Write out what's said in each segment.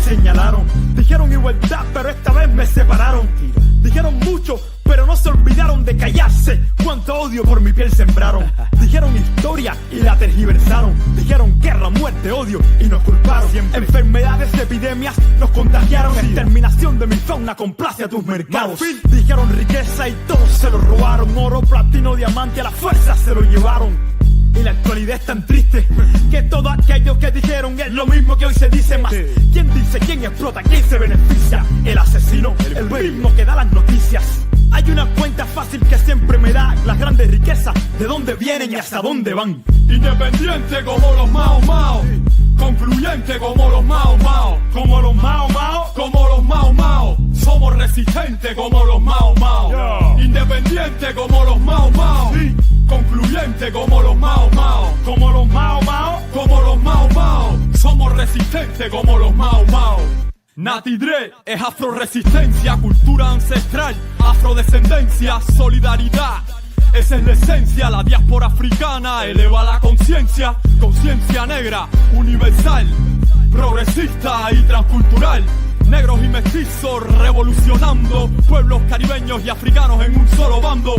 señalaron. Dijeron igualdad, pero esta vez me separaron. Dijeron mucho, pero no se olvidaron de callarse. Cuánto odio por mi piel sembraron. Dijeron historia y la tergiversaron. Dijeron guerra, muerte, odio y nos culparon. Siempre. Enfermedades, epidemias nos contagiaron. Exterminación de mi fauna complace a tus mercados. Dijeron riqueza y todos se lo robaron. Oro, platino, diamante, a la fuerza se lo llevaron. Y la actualidad es tan triste que todo aquello que dijeron es lo mismo que hoy se dice más. ¿Quién dice, quién explota, quién se beneficia? El asesino, el mismo que da las noticias. Hay una cuenta fácil que siempre me da las grandes riquezas, de dónde vienen y hasta dónde van. Independiente como los Mao Mao, concluyente como los Mao Mao, como los Mao Mao, como los Mao Mao. Somos resistentes como los Mao Mao, independiente como los Mao Mao, concluyente como los Mao Mao, como los Mao Mao, como los Mao Mao. Somos resistentes como los Mao Mao. Nati Dre es afroresistencia, cultura ancestral, afrodescendencia, solidaridad. Esa es la esencia, la diáspora africana eleva la conciencia, conciencia negra, universal, progresista y transcultural. Negros y mestizos revolucionando, pueblos caribeños y africanos en un solo bando.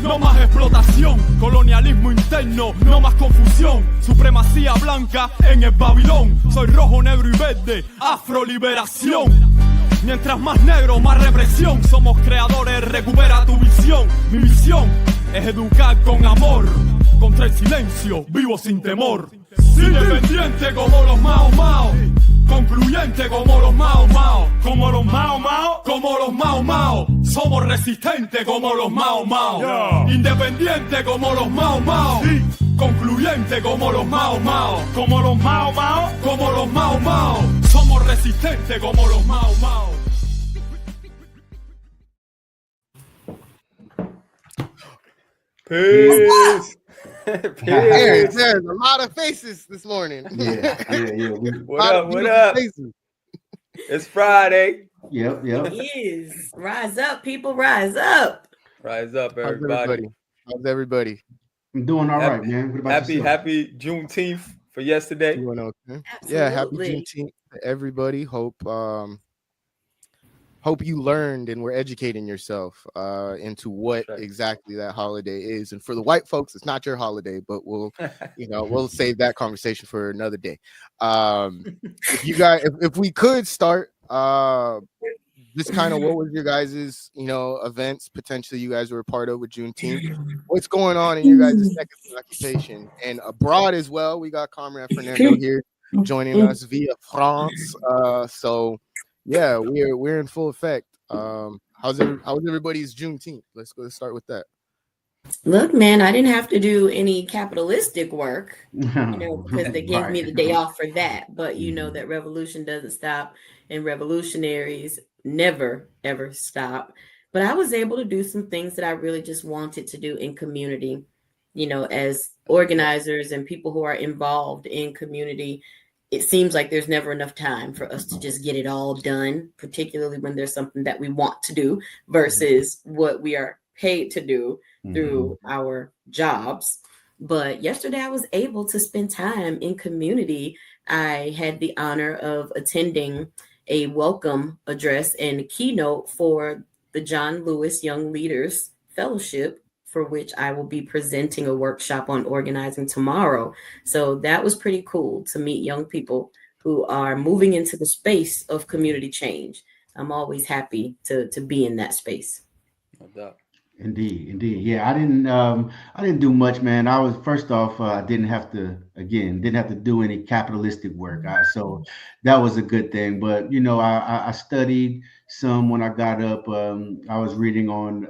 No más explotación, colonialismo interno, no más confusión, supremacía blanca en el Babilón. Soy rojo, negro y verde, afroliberación. Mientras más negro, más represión. Somos creadores, recupera tu visión. Mi misión es educar con amor, contra el silencio, vivo sin temor. Independiente como los Mao Mao, concluyente como los Mao Mao, como los Mao Mao, como los Mao Mao. Somos resistentes como los Mao Mao, independiente como los Mao Mao, concluyente como los Mao Mao, como los Mao Mao, como los Mao Mao. Somos resistentes como los Mao Mao. Peace. There's a lot of faces this morning. Yeah. What up? It's Friday. Yep. It is. Rise up, people. Rise up. Rise up, everybody. How's everybody? I'm doing all right, man. What about happy Juneteenth for yesterday. Doing okay. Absolutely. Yeah, happy Juneteenth to everybody. Hope you learned and were educating yourself into what exactly that holiday is. And for the white folks, it's not your holiday, but we'll save that conversation for another day. If we could start, just kind of what was your guys' events potentially you guys were a part of with Juneteenth? What's going on in your guys' second occupation and abroad as well? We got Comrade Fernando here joining us via France. So yeah, we're in full effect. How's everybody's Juneteenth? Let's start with that. Look, man, I didn't have to do any capitalistic work, because they gave me the day off for that. But you know that revolution doesn't stop, and revolutionaries never ever stop. But I was able to do some things that I really just wanted to do in community, as organizers and people who are involved in community. It seems like there's never enough time for us to just get it all done, particularly when there's something that we want to do versus what we are paid to do through our jobs. But yesterday I was able to spend time in community. I had the honor of attending a welcome address and keynote for the John Lewis Young Leaders Fellowship, for which I will be presenting a workshop on organizing tomorrow. So that was pretty cool to meet young people who are moving into the space of community change. I'm always happy to be in that space. No doubt. Indeed. Yeah, I didn't do much, man. I was first off, I didn't have to do any capitalistic work. So that was a good thing. But I studied some when I got up. I was reading on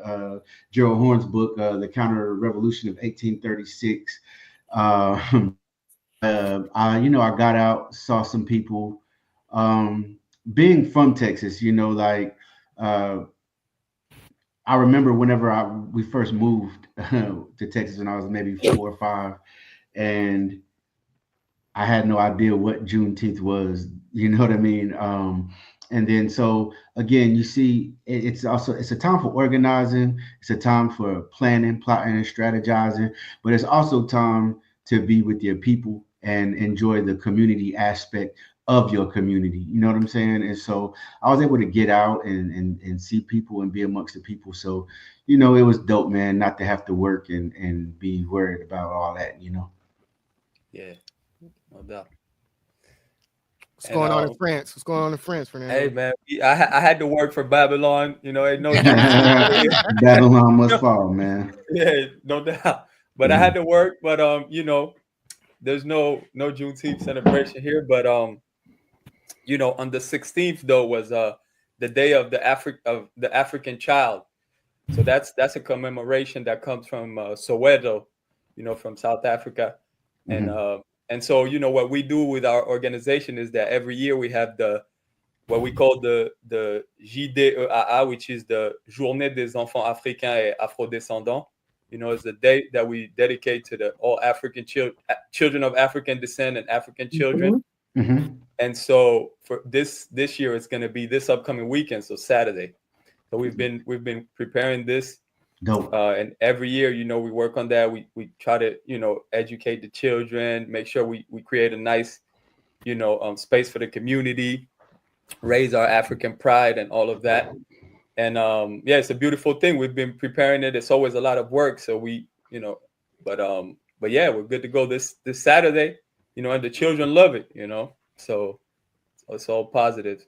Gerald Horne's book, The Counter Revolution of 1836. I got out, saw some people. Being from Texas, I remember whenever we first moved to Texas when I was maybe 4 or 5, and I had no idea what Juneteenth was. You know what I mean? And then so again, you see, it's a time for organizing. It's a time for planning, plotting, and strategizing. But it's also time to be with your people and enjoy the community aspect of your community. You know what I'm saying? And so I was able to get out and see people and be amongst the people. So, you know, it was dope, man, not to have to work and be worried about all that, you know. Yeah, no doubt. What's And going on in France? What's going on in France, Fernando? hey man, I had to work for Babylon. You know, ain't no Juneteenth. Babylon must fall, man. Yeah, no doubt. But I had to work. But you know, there's no Juneteenth celebration here. But you know, on the 16th though was the day of the African child. So that's a commemoration that comes from Soweto, you know, from South Africa. And so, you know, what we do with our organization is that every year we have what we call the JDEAA, which is the Journée des Enfants Africains et Afrodescendants. You know, it's the day that we dedicate to the all African children of African descent and African children. And so for this year, it's going to be this upcoming weekend, so Saturday. So we've been preparing this. Dope. And every year, you know, we work on that. We try to, you know, educate the children, make sure we create a nice, you know, space for the community, raise our African pride and all of that. And yeah, it's a beautiful thing. We've been preparing it. It's always a lot of work. So we, you know, but yeah, we're good to go this Saturday, you know, and the children love it, you know, so it's all positive.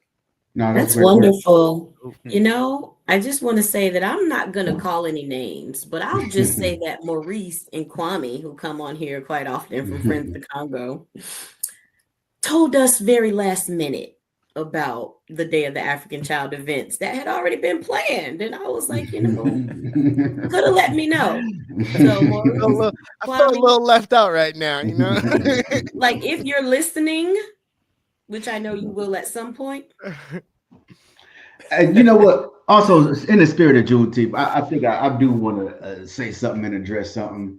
No, that's wonderful. You know, I just want to say that I'm not going to call any names, but I'll just say that Maurice and Kwame, who come on here quite often from Friends of the Congo, told us very last minute about the Day of the African Child events that had already been planned. And I was like, you know, could have let me know. So Maurice, I feel a little left out right now, you know? Like if you're listening, which I know you will at some point. And you know what? Also, in the spirit of Juneteenth, I think I do want to say something and address something.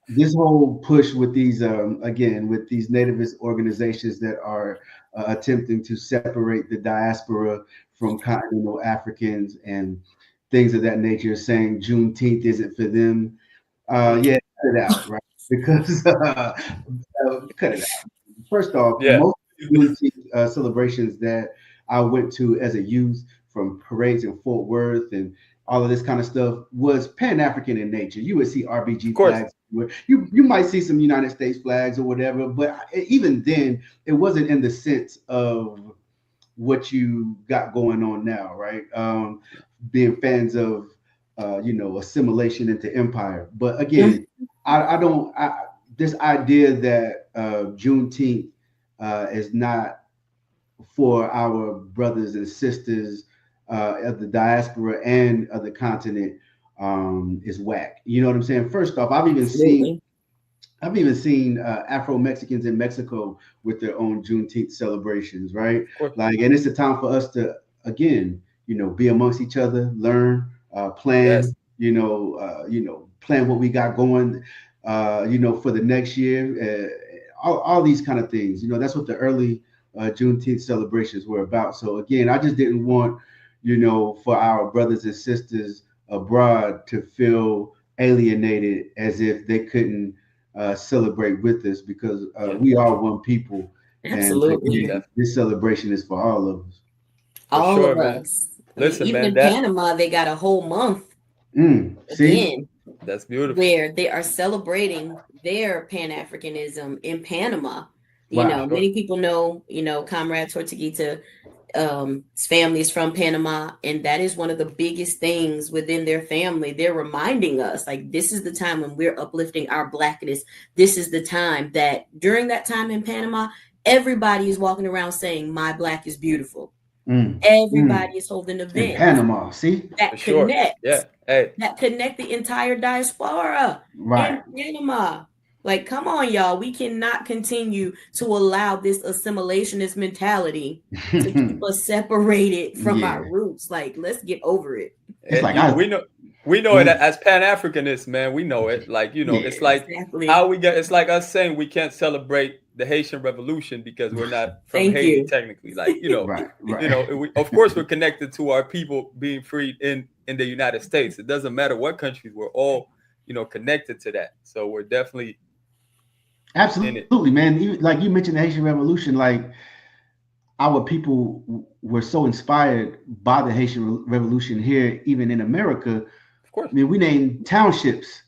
This whole push with these, again, with these nativist organizations that are attempting to separate the diaspora from continental Africans and things of that nature, saying Juneteenth isn't for them. Yeah, cut it out, right? Because cut it out. First off, most Juneteenth celebrations that I went to as a youth, from parades in Fort Worth and all of this kind of stuff, was Pan-African in nature. You would see RBG flags. You might see some United States flags or whatever, but even then, it wasn't in the sense of what you got going on now, right? Being fans of, you know, assimilation into empire. But again, I don't. This idea that Juneteenth is not for our brothers and sisters of the diaspora and of the continent is whack. You know what I'm saying? First off, I've even seen Afro-Mexicans in Mexico with their own Juneteenth celebrations, right? Like, and it's a time for us to, again, you know, be amongst each other, learn, plan, you know, plan what we got going, you know, for the next year, all these kind of things. You know, that's what the early Juneteenth celebrations were about. So again, I just didn't want, you know, for our brothers and sisters abroad to feel alienated as if they couldn't celebrate with us, because we are one people. Absolutely. And this celebration is for all of us. All of us. Listen, even man, in Panama, they got a whole month. See? That's beautiful. Where they are celebrating their Pan-Africanism in Panama. You know, many people know, you know, Comrade Tortuguita, his family is from Panama, and that is one of the biggest things within their family. They're reminding us, like, this is the time when we're uplifting our Blackness. This is the time that during that time in Panama, everybody is walking around saying, my Black is beautiful. Everybody is holding events. In Panama, see? That connect. That connect the entire diaspora in Panama. Like, come on, y'all. We cannot continue to allow this assimilationist mentality to keep us separated from our roots. Like, let's get over it. It's like we know it as Pan-Africanists, man. We know it. Like, you know, it's like how we get. It's like us saying we can't celebrate the Haitian Revolution because we're not from Haiti, technically. Like, you know, you know. Of course, we're connected to our people being freed in the United States. It doesn't matter what countries. We're all, you know, connected to that. So we're definitely. Absolutely, man. Like you mentioned the Haitian Revolution, like our people were so inspired by the Haitian Revolution here, even in America. Of course. I mean, we named townships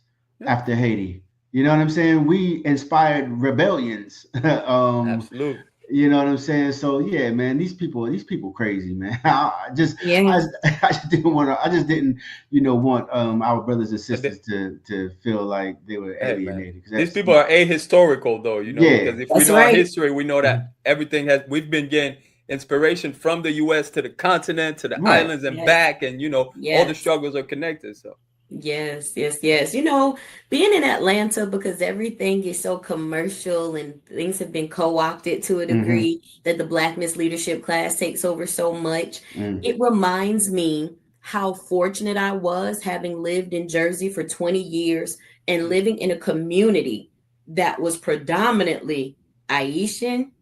after Haiti. You know what I'm saying? We inspired rebellions. Absolutely. You know what I'm saying? So yeah, man, these people crazy, man. I just didn't want to. I just didn't, want our brothers and sisters to feel like they were alienated. These people are ahistorical, though, because if we know our history, we know that everything we've been getting inspiration from the U.S. to the continent, to the islands and back, and all the struggles are connected. So. Yes. Being in Atlanta, because everything is so commercial and things have been co-opted to a degree that the Blackness leadership class takes over so much. It reminds me how fortunate I was having lived in Jersey for 20 years and living in a community that was predominantly Haitian,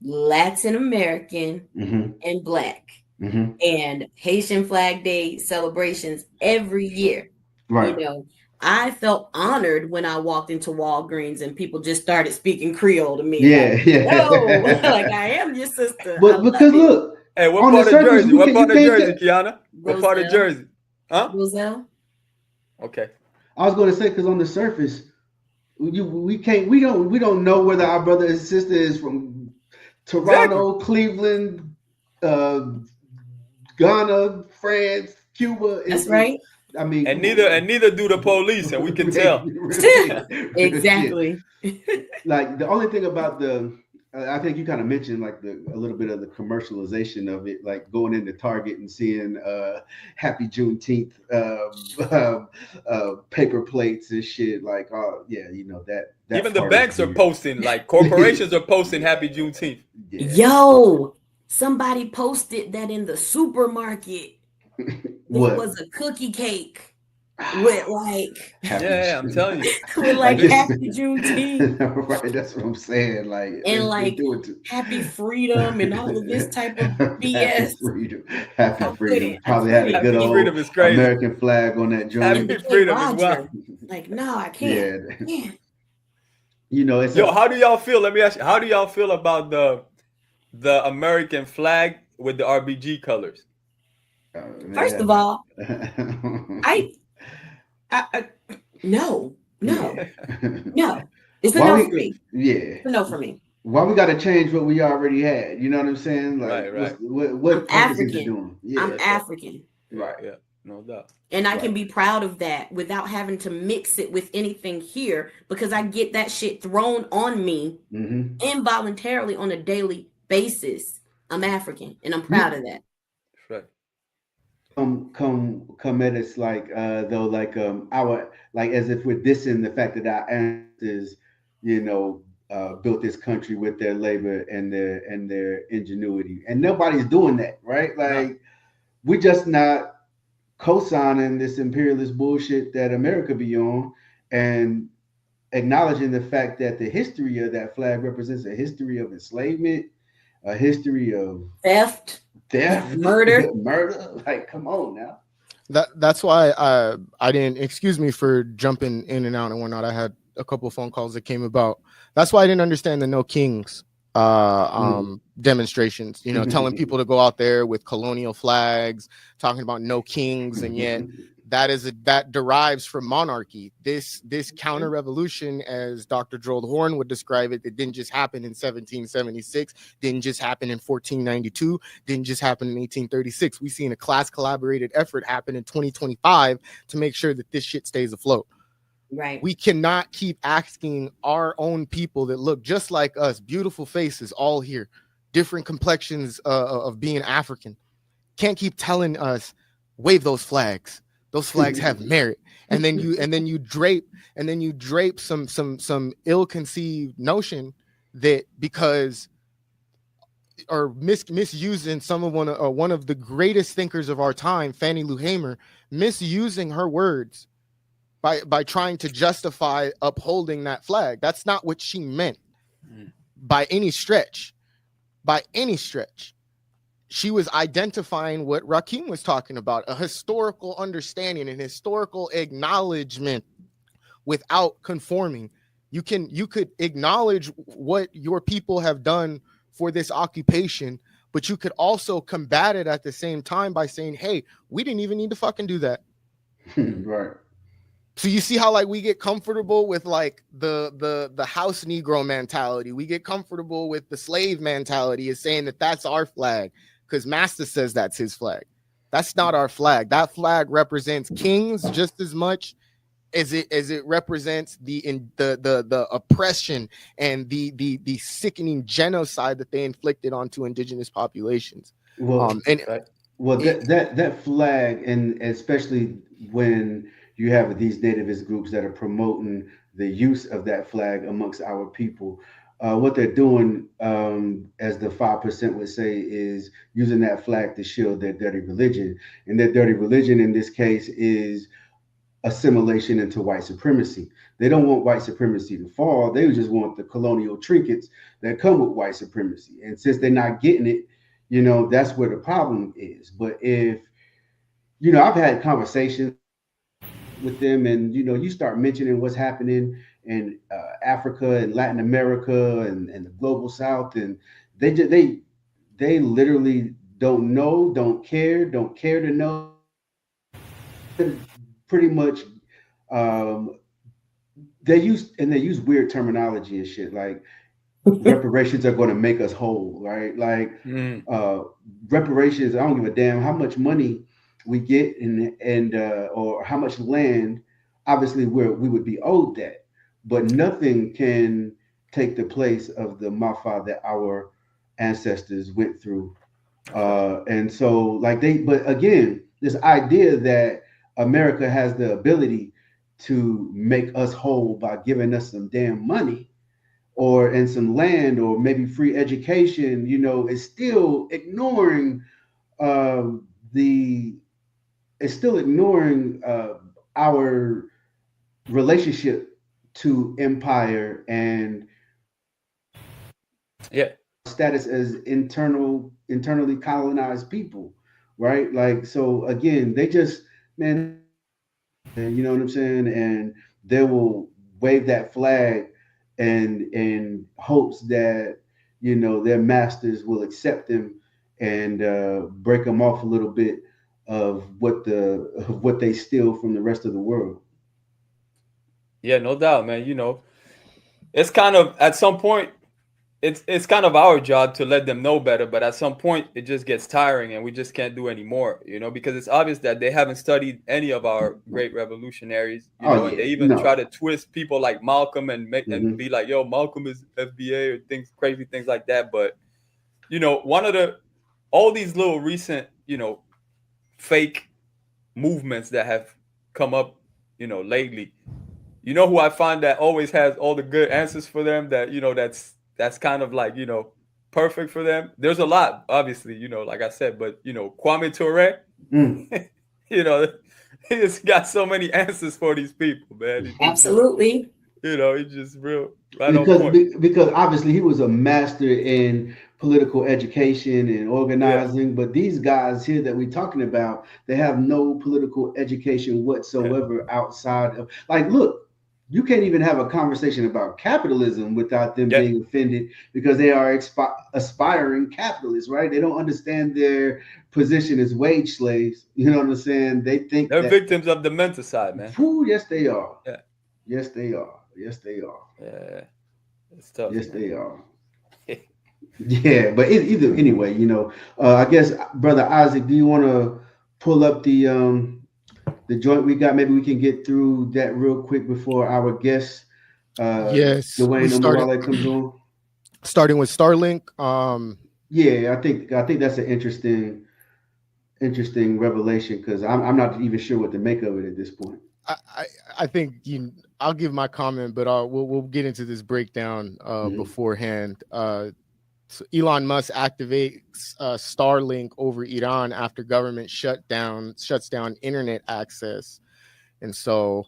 Latin American, and Black. And Haitian Flag Day celebrations every year. Right. I felt honored when I walked into Walgreens and people just started speaking Creole to me. Like I am your sister. But because look, hey, what part of Jersey? What part of Jersey, Kiana? What part of Jersey? Huh? Roselle. Okay. I was going to say, because on the surface, we don't know whether our brother and sister is from Toronto, Cleveland, Ghana, France, Cuba. That's right. I mean, and neither do the police, and we can tell. Exactly. Like the only thing about I think you kind of mentioned like a little bit of the commercialization of it, like going into Target and seeing Happy Juneteenth paper plates and shit. Like, that even the banks are posting, like corporations are posting Happy Juneteenth. Yo. Somebody posted that in the supermarket. What? It was a cookie cake with like I'm telling you. With like Happy Juneteenth. Right, that's what I'm saying. Like and like Happy Freedom and all of this type of BS. Happy Freedom. Probably had a good old American flag on that joint. Happy Freedom as well. Like, no, I can't. Yeah. It's how do y'all feel? Let me ask you, how do y'all feel about the American flag with the RBG colors? First of all, I no. It's a no for me. Yeah, it's a no for me. Why we got to change what we already had? You know what I'm saying? Like, right. What African? Doing? Yeah, I'm African. Right. Yeah. No doubt. And I can be proud of that without having to mix it with anything here, because I get that shit thrown on me involuntarily on a daily basis. I'm African and I'm proud of that. Right. Come at us like though, like our, like as if we're dissing the fact that our ancestors, built this country with their labor and their ingenuity, and nobody's doing that, right? Like we're just not co-signing this imperialist bullshit that America be on, and acknowledging the fact that the history of that flag represents a history of enslavement, a history of theft, murder. Like, come on now. That's why I didn't, excuse me for jumping in and out and whatnot. I had a couple of phone calls that came about. That's why I didn't understand the No Kings demonstrations, telling people to go out there with colonial flags, talking about no kings, and yet that derives from monarchy. This counter revolution, as Dr. Gerald Horne would describe it, it didn't just happen in 1776, didn't just happen in 1492, didn't just happen in 1836. We've seen a class collaborated effort happen in 2025 to make sure that this shit stays afloat. Right. We cannot keep asking our own people that look just like us, beautiful faces, all here, different complexions of being African. Can't keep telling us, wave those flags. Those flags have merit. And then you drape some ill-conceived notion that because or misusing one of the greatest thinkers of our time, Fannie Lou Hamer, misusing her words by trying to justify upholding that flag. That's not what she meant by any stretch. By any stretch. She was identifying what Rakim was talking about, a historical understanding and historical acknowledgement without conforming. You could acknowledge what your people have done for this occupation, but you could also combat it at the same time by saying, hey, we didn't even need to fucking do that. Right. So you see how like we get comfortable with like the house Negro mentality. We get comfortable with the slave mentality is saying that that's our flag because Master says that's his flag. That's not our flag. That flag represents kings just as much as it represents the oppression and the sickening genocide that they inflicted onto indigenous populations. Well, that flag, and especially when you have these nativist groups that are promoting the use of that flag amongst our people, what they're doing, as the 5% would say, is using that flag to shield their dirty religion. And their dirty religion in this case is assimilation into white supremacy. They don't want white supremacy to fall. They just want the colonial trinkets that come with white supremacy. And since they're not getting it, that's where the problem is. But if, I've had conversations with them, and you start mentioning what's happening in Africa and Latin America and the global South, and they literally don't know, don't care to know. Pretty much, they use weird terminology and shit like reparations are going to make us whole, right? Like reparations, I don't give a damn how much money we get and or how much land. Obviously, we would be owed that, but nothing can take the place of the mafa that our ancestors went through. And so, but again, this idea that America has the ability to make us whole by giving us some damn money and some land or maybe free education, is still ignoring our relationship to empire and status as internally colonized people, right? Like, so again, they just, man, you know what I'm saying? And they will wave that flag and hopes that, their masters will accept them and break them off a little bit of what they steal from the rest of the world. Yeah, no doubt, man. It's kind of, at some point, it's kind of our job to let them know better, but at some point it just gets tiring and we just can't do any more, because it's obvious that they haven't studied any of our great revolutionaries, and they even try to twist people like Malcolm and make and be like, yo, Malcolm is FBA or crazy things like that. But all these little recent, fake movements that have come up, lately, who I find that always has all the good answers for them, that, that's kind of like, perfect for them. There's a lot, obviously, like I said, but, Kwame Ture, he's got so many answers for these people, man. Absolutely. He's just real right on point. Because obviously he was a master in political education and organizing, but these guys here that we're talking about, they have no political education whatsoever outside of, like, look, you can't even have a conversation about capitalism without them being offended, because they are aspiring capitalists, right? They don't understand their position as wage slaves. You know what I'm saying? They think they're victims of the mental side, man. Yes, they are. Yeah. Yes, they are. Yes, they are. Yeah. It's tough. Yes, man. They are. Yeah, but anyway, I guess, Brother Isaac, do you want to pull up the joint we got? Maybe we can get through that real quick before our guest, yes, Dwayne Omowale comes on. Starting with Starlink. Yeah, I think that's an interesting revelation, because I'm not even sure what to make of it at this point. I think I'll give my comment, but we'll get into this breakdown beforehand. So Elon Musk activates Starlink over Iran after government shuts down internet access. And so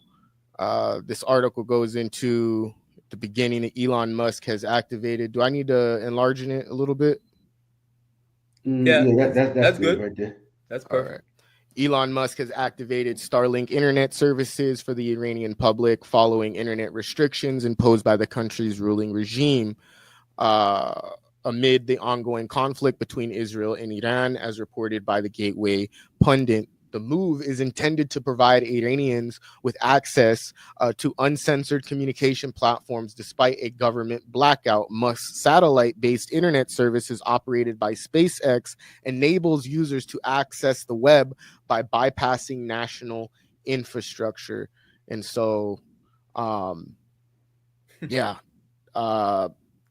this article goes into the beginning that Elon Musk has activated. Do I need to enlarge it a little bit? Yeah, that's good right there. That's perfect. Right. Elon Musk has activated Starlink internet services for the Iranian public following internet restrictions imposed by the country's ruling regime. amid the ongoing conflict between Israel and Iran, as reported by the Gateway pundit. The move is intended to provide Iranians with access to uncensored communication platforms despite a government blackout. Musk's satellite-based internet services operated by SpaceX enables users to access the web by bypassing national infrastructure. And so,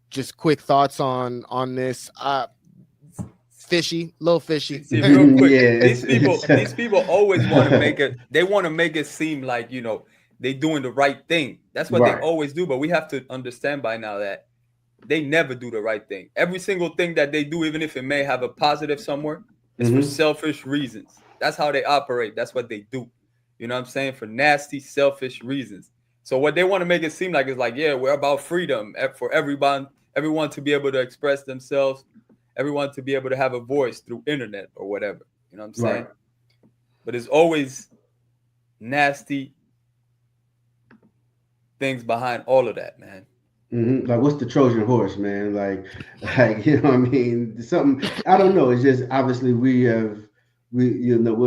just quick thoughts on this. Little fishy. See, real quick, Yeah, these people always want to make it. They want to make it seem like they doing the right thing. That's what they always do. But we have to understand by now that they never do the right thing. Every single thing that they do, even if it may have a positive somewhere, is for selfish reasons. That's how they operate. That's what they do. You know what I'm saying? For nasty, selfish reasons. So what they want to make it seem like is like, yeah, we're about freedom for everyone to be able to express themselves. Everyone to be able to have a voice through internet or whatever. You know what I'm saying? Right. But it's always nasty things behind all of that, man. Mm-hmm. Like, what's the Trojan horse, man? Like, you know what I mean? Something, I don't know. It's just, obviously we'll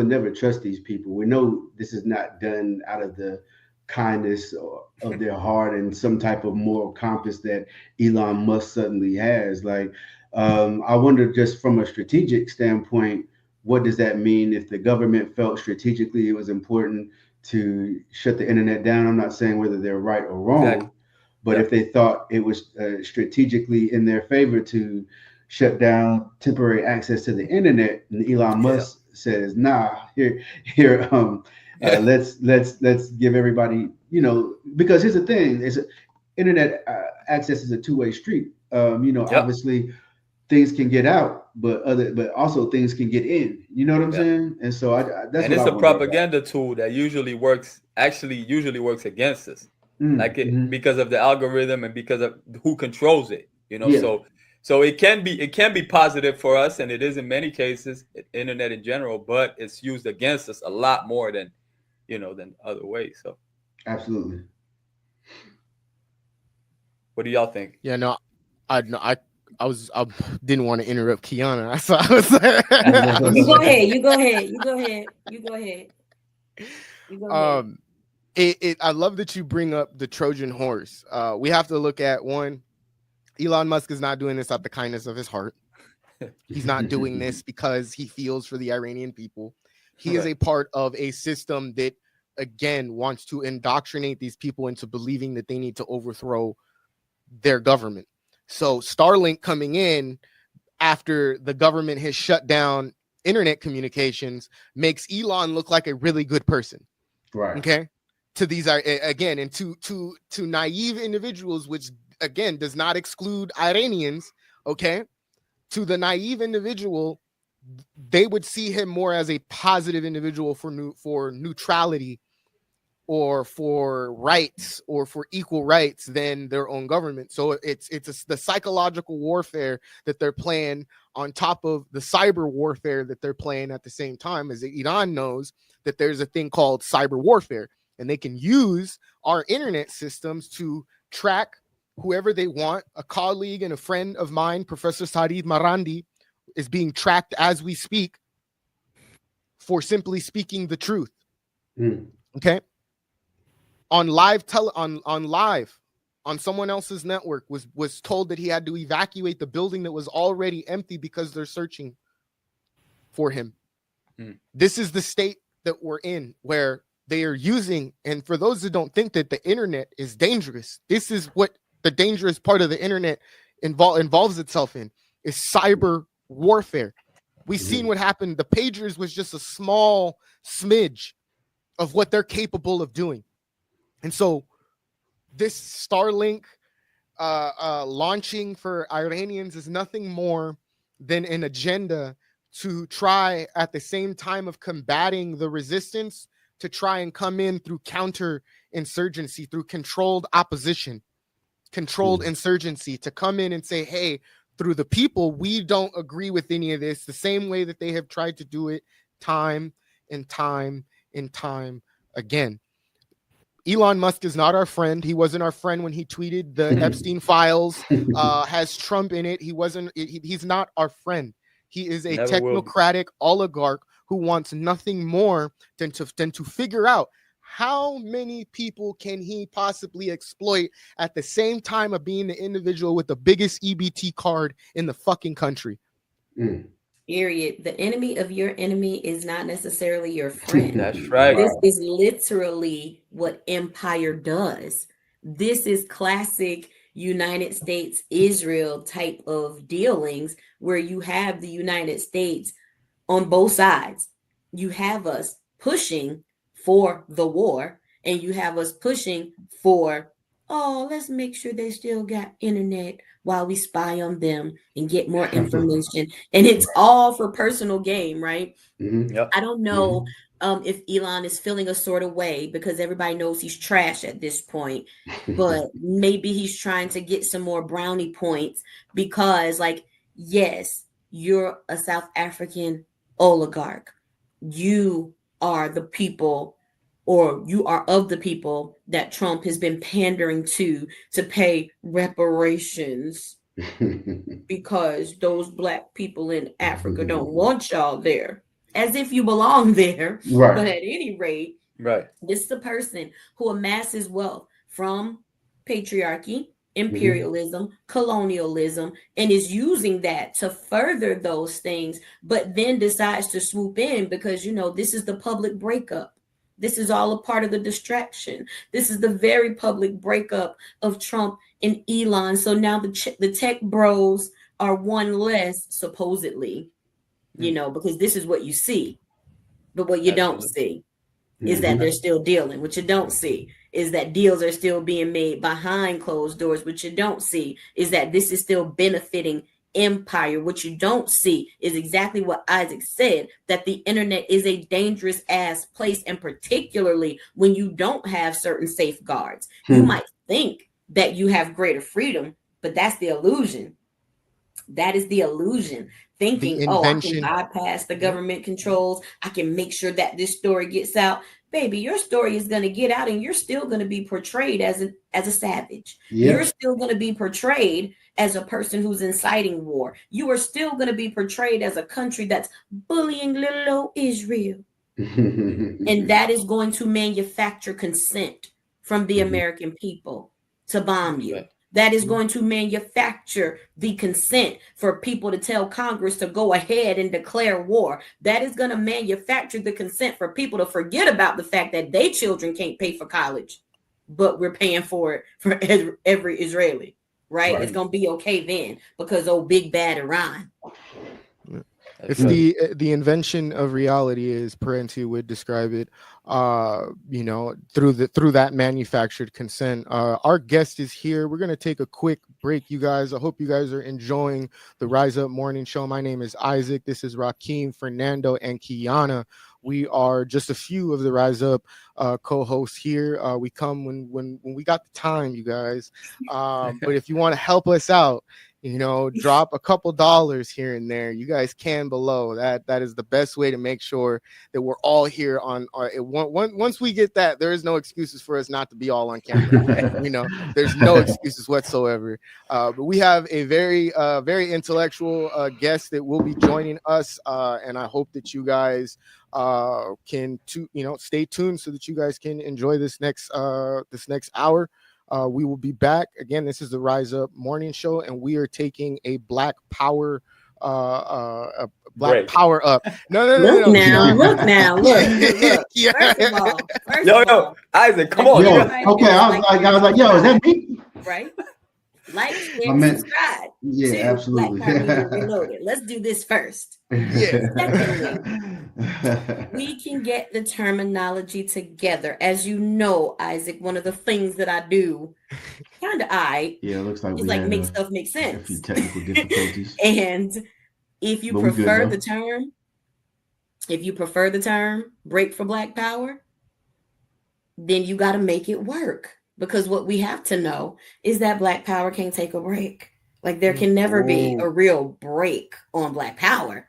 never trust these people. We know this is not done out of the kindness of their heart and some type of moral compass that Elon Musk suddenly has. Like, I wonder, just from a strategic standpoint, what does that mean if the government felt strategically it was important to shut the internet down? I'm not saying whether they're right or wrong, but if they thought it was strategically in their favor to shut down temporary access to the internet, and Elon Musk says, "Nah, let's give everybody, because here's the thing: is internet access is a two-way street. Obviously." Things can get out, but also things can get in. You know what I'm saying? And so it's a propaganda tool that usually works against us, because of the algorithm and because of who controls it. So it can be positive for us, and it is in many cases, internet in general, but it's used against us a lot more than other ways. So absolutely. What do y'all think? Yeah, no, I didn't want to interrupt Kiana. So I was like, You go ahead. I love that you bring up the Trojan horse. We have to look at one. Elon Musk is not doing this out the kindness of his heart. He's not doing this because he feels for the Iranian people. He is a part of a system that, again, wants to indoctrinate these people into believing that they need to overthrow their government. So Starlink coming in after the government has shut down internet communications makes Elon look like a really good person. Right. Okay. To these again, and to naive individuals, which again does not exclude Iranians. Okay. To the naive individual, they would see him more as a positive individual for neutrality, or for rights, or for equal rights than their own government. So it's the psychological warfare that they're playing on top of the cyber warfare that they're playing at the same time, as Iran knows that there's a thing called cyber warfare, and they can use our internet systems to track whoever they want. A colleague and a friend of mine, Professor Saeed Marandi, is being tracked as we speak for simply speaking the truth. Okay. On someone else's network was told that he had to evacuate the building that was already empty because they're searching for him. This is the state that we're in, where they are using, and for those that don't think that the internet is dangerous, this is what the dangerous part of the internet involves itself in, is cyber warfare. We've seen what happened. The pagers was just a small smidge of what they're capable of doing. And so this Starlink launching for Iranians is nothing more than an agenda to try, at the same time of combating the resistance, to try and come in through counter-insurgency, through controlled opposition, controlled insurgency, to come in and say, hey, through the people, we don't agree with any of this, the same way that they have tried to do it time and time and time again. Elon Musk is not our friend. He wasn't our friend when he tweeted the Epstein files has Trump in it. He wasn't. He's not our friend. He is a Never will be. technocratic oligarch who wants nothing more than to figure out how many people can he possibly exploit at the same time of being the individual with the biggest EBT card in the fucking country. Period. The enemy of your enemy is not necessarily your friend. That's right. This is literally what empire does. This is classic United States Israel type of dealings where you have the United States on both sides. You have us pushing for the war, and you have us pushing for, oh, let's make sure they still got internet while we spy on them and get more information. And it's all for personal gain, right? Yep. I don't know if Elon is feeling a sort of way because everybody knows he's trash at this point, but maybe he's trying to get some more brownie points because, like, yes, you're a South African oligarch. You are the people, or you are of the people that Trump has been pandering to pay reparations because those black people in Africa don't want y'all there, as if you belong there. Right. But at any rate, Right. this is a person who amasses wealth from patriarchy, imperialism, colonialism, and is using that to further those things, but then decides to swoop in because, you know, this is the public breakup. This is all a part of the distraction. This is the very public breakup of Trump and Elon. So now the tech bros are one less, supposedly, you know, because this is what you see. But what you don't see is that they're still dealing. What you don't see is that deals are still being made behind closed doors. What you don't see is that this is still benefiting empire. What you don't see is exactly what Isaac said, that the internet is a dangerous ass place, and particularly when you don't have certain safeguards. You might think that you have greater freedom, but that's the illusion. That is the illusion. Thinking, oh, I can bypass the government controls. I can make sure that this story gets out. Baby, your story is going to get out, and you're still going to be portrayed as a savage. Yep. You're still going to be portrayed as a person who's inciting war. You are still going to be portrayed as a country that's bullying little old Israel. And that is going to manufacture consent from the American people to bomb you. That is going to manufacture the consent for people to tell Congress to go ahead and declare war. That is going to manufacture the consent for people to forget about the fact that their children can't pay for college, but we're paying for it for every Israeli, right? It's going to be okay then because big bad Iran. It's the invention of reality, as Parenti would describe it, you know, through that manufactured consent. Our guest is here. We're going to take a quick break, you guys. I hope you guys are enjoying the Rise Up Morning Show. My name is Isaac. This is Rakeem, Fernando, and Kiana. We are just a few of the Rise Up co-hosts here. We come when we got the time, you guys. But if you want to help us out, you know, drop a couple dollars here and there. You guys can below. That is the best way to make sure that we're all here on our. Once we get that, there is no excuses for us not to be all on camera. You know, there's no excuses whatsoever. But we have a very intellectual guest that will be joining us, and I hope that you guys can stay tuned so that you guys can enjoy this next hour. We will be back again. This is the Rise Up Morning Show, and we are taking a Black Power Power up. No. Look now. Yeah. First of all, Isaac, come on. Okay, I was like, yo, is that me? Right. Like, and subscribe. Yeah, absolutely. Let's do this first. Yeah. Secondly, we can get the terminology together. As you know, Isaac, one of the things that I do, kind of it looks like is like make stuff make sense. A few technical difficulties. And if you prefer the term break for Black Power, then you got to make it work. Because what we have to know is that Black Power can't take a break. Like, there can never be a real break on Black Power.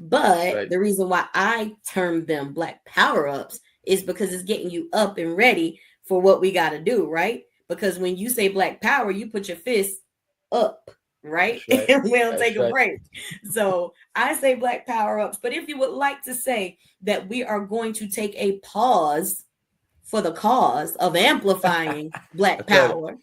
But the reason why I term them Black Power Ups is because it's getting you up and ready for what we got to do, right? Because when you say Black Power, you put your fist up, right? Right. And we don't take right. a break. So I say Black Power ups. But if you would like to say that we are going to take a pause for the cause of amplifying Black Power,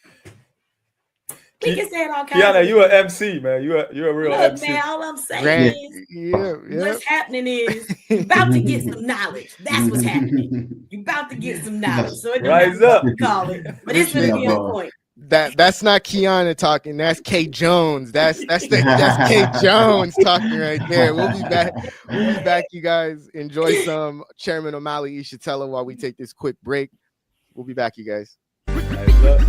we can say it all kinds Kiana, of you an MC, man. You a real Look, MC. man, all I'm saying is what's happening is you're about to get some knowledge. That's what's happening. You're about to get some knowledge. So it Rise doesn't matter up. what you call it, but it's gonna be on point. That's not Kiana talking. That's K Jones. That's K Jones talking right there. We'll be back. We'll be back, you guys. Enjoy some Chairman O'Malley. You should tell her while we take this quick break. We'll be back, you guys. Rise up.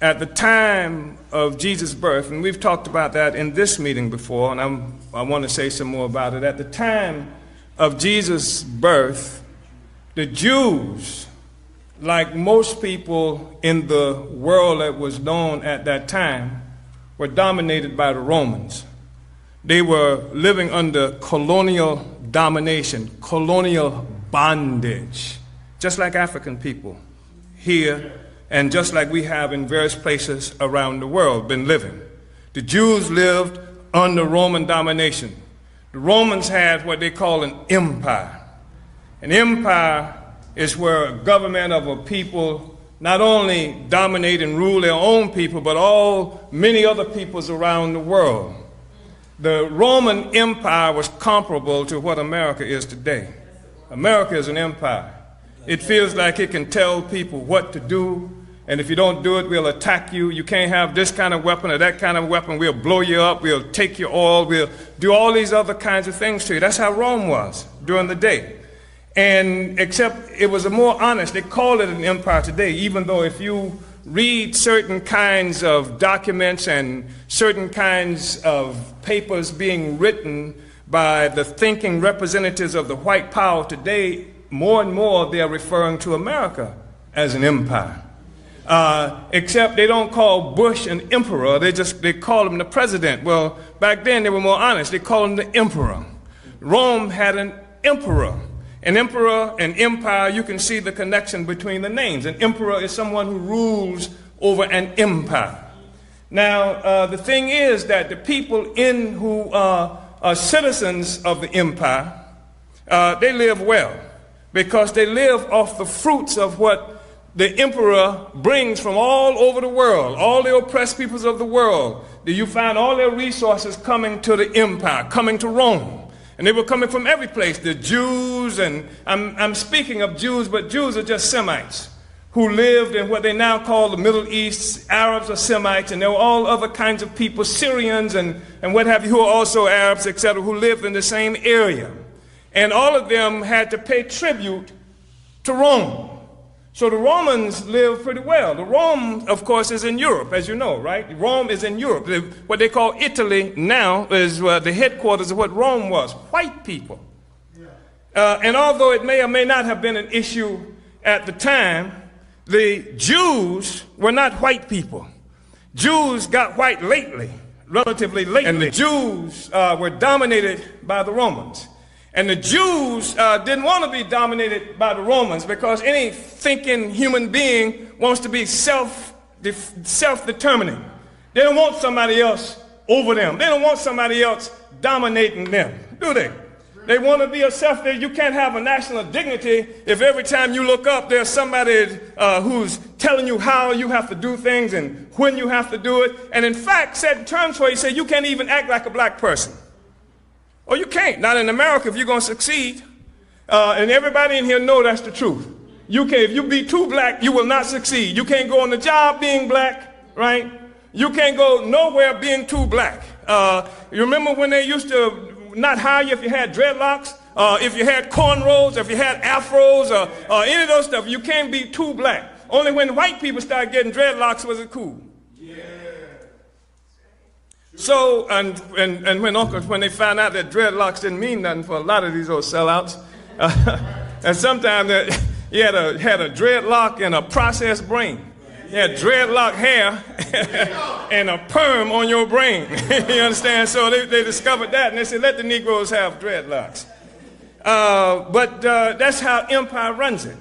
At the time of Jesus' birth, and we've talked about that in this meeting before, and I want to say some more about it. At the time of Jesus' birth, the Jews, like most people in the world that was known at that time, were dominated by the Romans. They were living under colonial domination, colonial bondage, just like African people here, and just like we have in various places around the world been living. The Jews lived under Roman domination. The Romans had what they call an empire. An empire is where a government of a people not only dominate and rule their own people, but many other peoples around the world. The Roman Empire was comparable to what America is today. America is an empire. It feels like it can tell people what to do, and if you don't do it, we'll attack you. You can't have this kind of weapon or that kind of weapon. We'll blow you up. We'll take your oil. We'll do all these other kinds of things to you. That's how Rome was during the day. And except it was a more honest, they call it an empire today, even though if you read certain kinds of documents and certain kinds of papers being written by the thinking representatives of the white power today, more and more they are referring to America as an empire. Except they don't call Bush an emperor, they call him the president. Well, back then they were more honest, they called him the emperor. Rome had an emperor. An emperor, an empire, you can see the connection between the names. An emperor is someone who rules over an empire. Now, the thing is that the people who are citizens of the empire, they live well because they live off the fruits of what the emperor brings from all over the world, all the oppressed peoples of the world. You find all their resources coming to the empire, coming to Rome. And they were coming from every place. The Jews, and I'm speaking of Jews, but Jews are just Semites who lived in what they now call the Middle East. Arabs are Semites, and there were all other kinds of people, Syrians and what have you, who are also Arabs, etc., who lived in the same area. And all of them had to pay tribute to Rome. So the Romans lived pretty well. The Rome, of course, is in Europe, as you know, right? Rome is in Europe. What they call Italy now is the headquarters of what Rome was, white people. And although it may or may not have been an issue at the time, the Jews were not white people. Jews got white lately, relatively lately. And the Jews were dominated by the Romans. And the Jews didn't want to be dominated by the Romans because any thinking human being wants to be self-determining. They don't want somebody else over them. They don't want somebody else dominating them, do they? They want to be a you can't have a national dignity if every time you look up there's somebody who's telling you how you have to do things and when you have to do it. And in fact, certain terms where he said you can't even act like a black person. Oh, you can't. Not in America if you're going to succeed. And everybody in here know that's the truth. You can't. If you be too black, you will not succeed. You can't go on the job being black, right? You can't go nowhere being too black. You remember when they used to not hire you if you had dreadlocks, if you had cornrows, if you had afros, or any of those stuff. You can't be too black. Only when white people started getting dreadlocks was it cool. So, and when they found out that dreadlocks didn't mean nothing for a lot of these old sellouts, And sometimes he had a dreadlock and a processed brain. You had dreadlock hair and a perm on your brain. You understand? So they discovered that, and they said, let the Negroes have dreadlocks. But that's how empire runs it.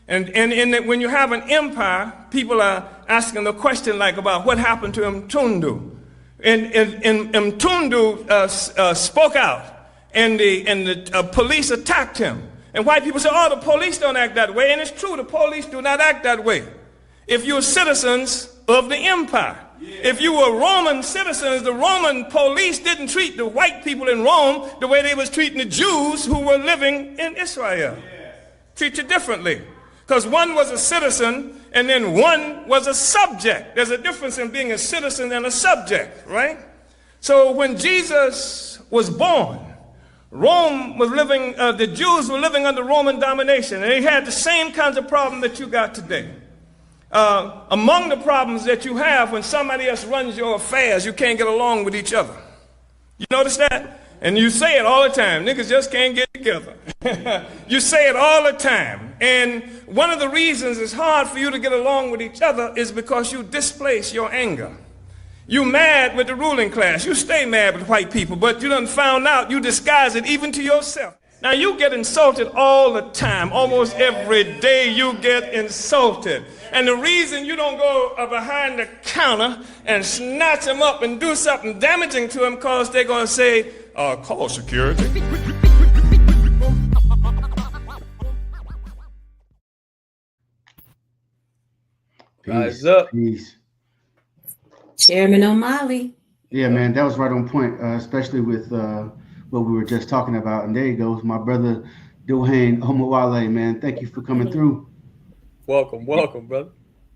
And when you have an empire, people are asking the question like about what happened to Mtundu. And Mtundu spoke out, and the police attacked him. And white people say, oh, the police don't act that way. And it's true, the police do not act that way. If you're citizens of the empire. If you were Roman citizens, the Roman police didn't treat the white people in Rome the way they was treating the Jews who were living in Israel. Treat you differently. Because one was a citizen and then one was a subject. There's a difference in being a citizen and a subject, right? So when Jesus was born, Rome was living, the Jews were living under Roman domination, and they had the same kinds of problem that you got today. Among the problems that you have when somebody else runs your affairs, you can't get along with each other. You notice that? And you say it all the time. Niggas just can't get together. You say it all the time. And one of the reasons it's hard for you to get along with each other is because you displace your anger. You mad with the ruling class. You stay mad with white people, but you done found out you disguise it even to yourself. Now you get insulted all the time. Almost every day you get insulted. And the reason you don't go behind the counter and snatch them up and do something damaging to them because they're going to say, call security. Eyes up. Peace. Chairman Omowale. Yeah, man, that was right on point, especially with what we were just talking about. And there you go, my brother Dwayne Omowale, man. Thank you for coming through. Welcome, brother.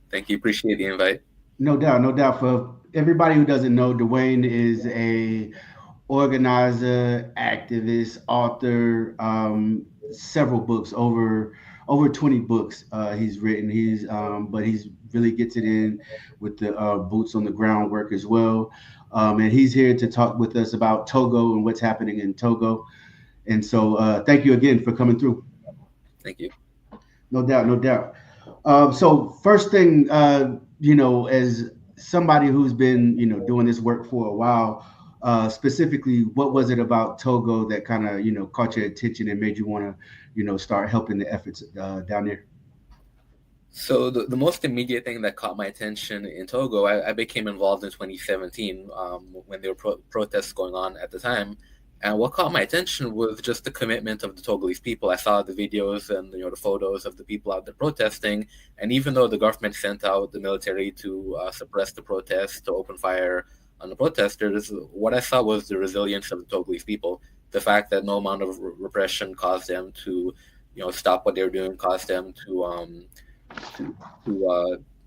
Thank you. Appreciate the invite. No doubt, no doubt. For everybody who doesn't know, Dwayne is a organizer, activist, author, several books, over 20 books he's written. But he's really gets it in with the boots on the ground work as well. And he's here to talk with us about Togo and what's happening in Togo. And so thank you again for coming through. Thank you. No doubt, no doubt. So first thing, as somebody who's been, doing this work for a while, specifically, what was it about Togo that kind of, caught your attention and made you want to, start helping the efforts down there? So the most immediate thing that caught my attention in Togo, I became involved in 2017 when there were protests going on at the time. And what caught my attention was just the commitment of the Togolese people. I saw the videos and the photos of the people out there protesting. And even though the government sent out the military to suppress the protests, to open fire on the protesters, what I saw was the resilience of the Togolese people. The fact that no amount of repression caused them to, stop what they were doing, caused them to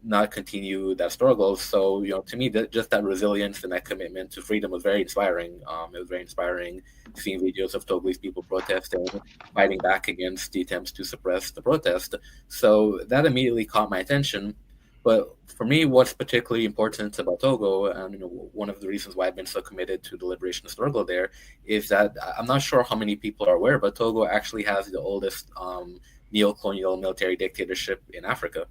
not continue that struggle. So, to me, just that resilience and that commitment to freedom was very inspiring. It was very inspiring seeing videos of Togolese people protesting, fighting back against the attempts to suppress the protest. So that immediately caught my attention. But for me, what's particularly important about Togo, and one of the reasons why I've been so committed to the liberation struggle there, is that I'm not sure how many people are aware, but Togo actually has the oldest neo-colonial military dictatorship in Africa.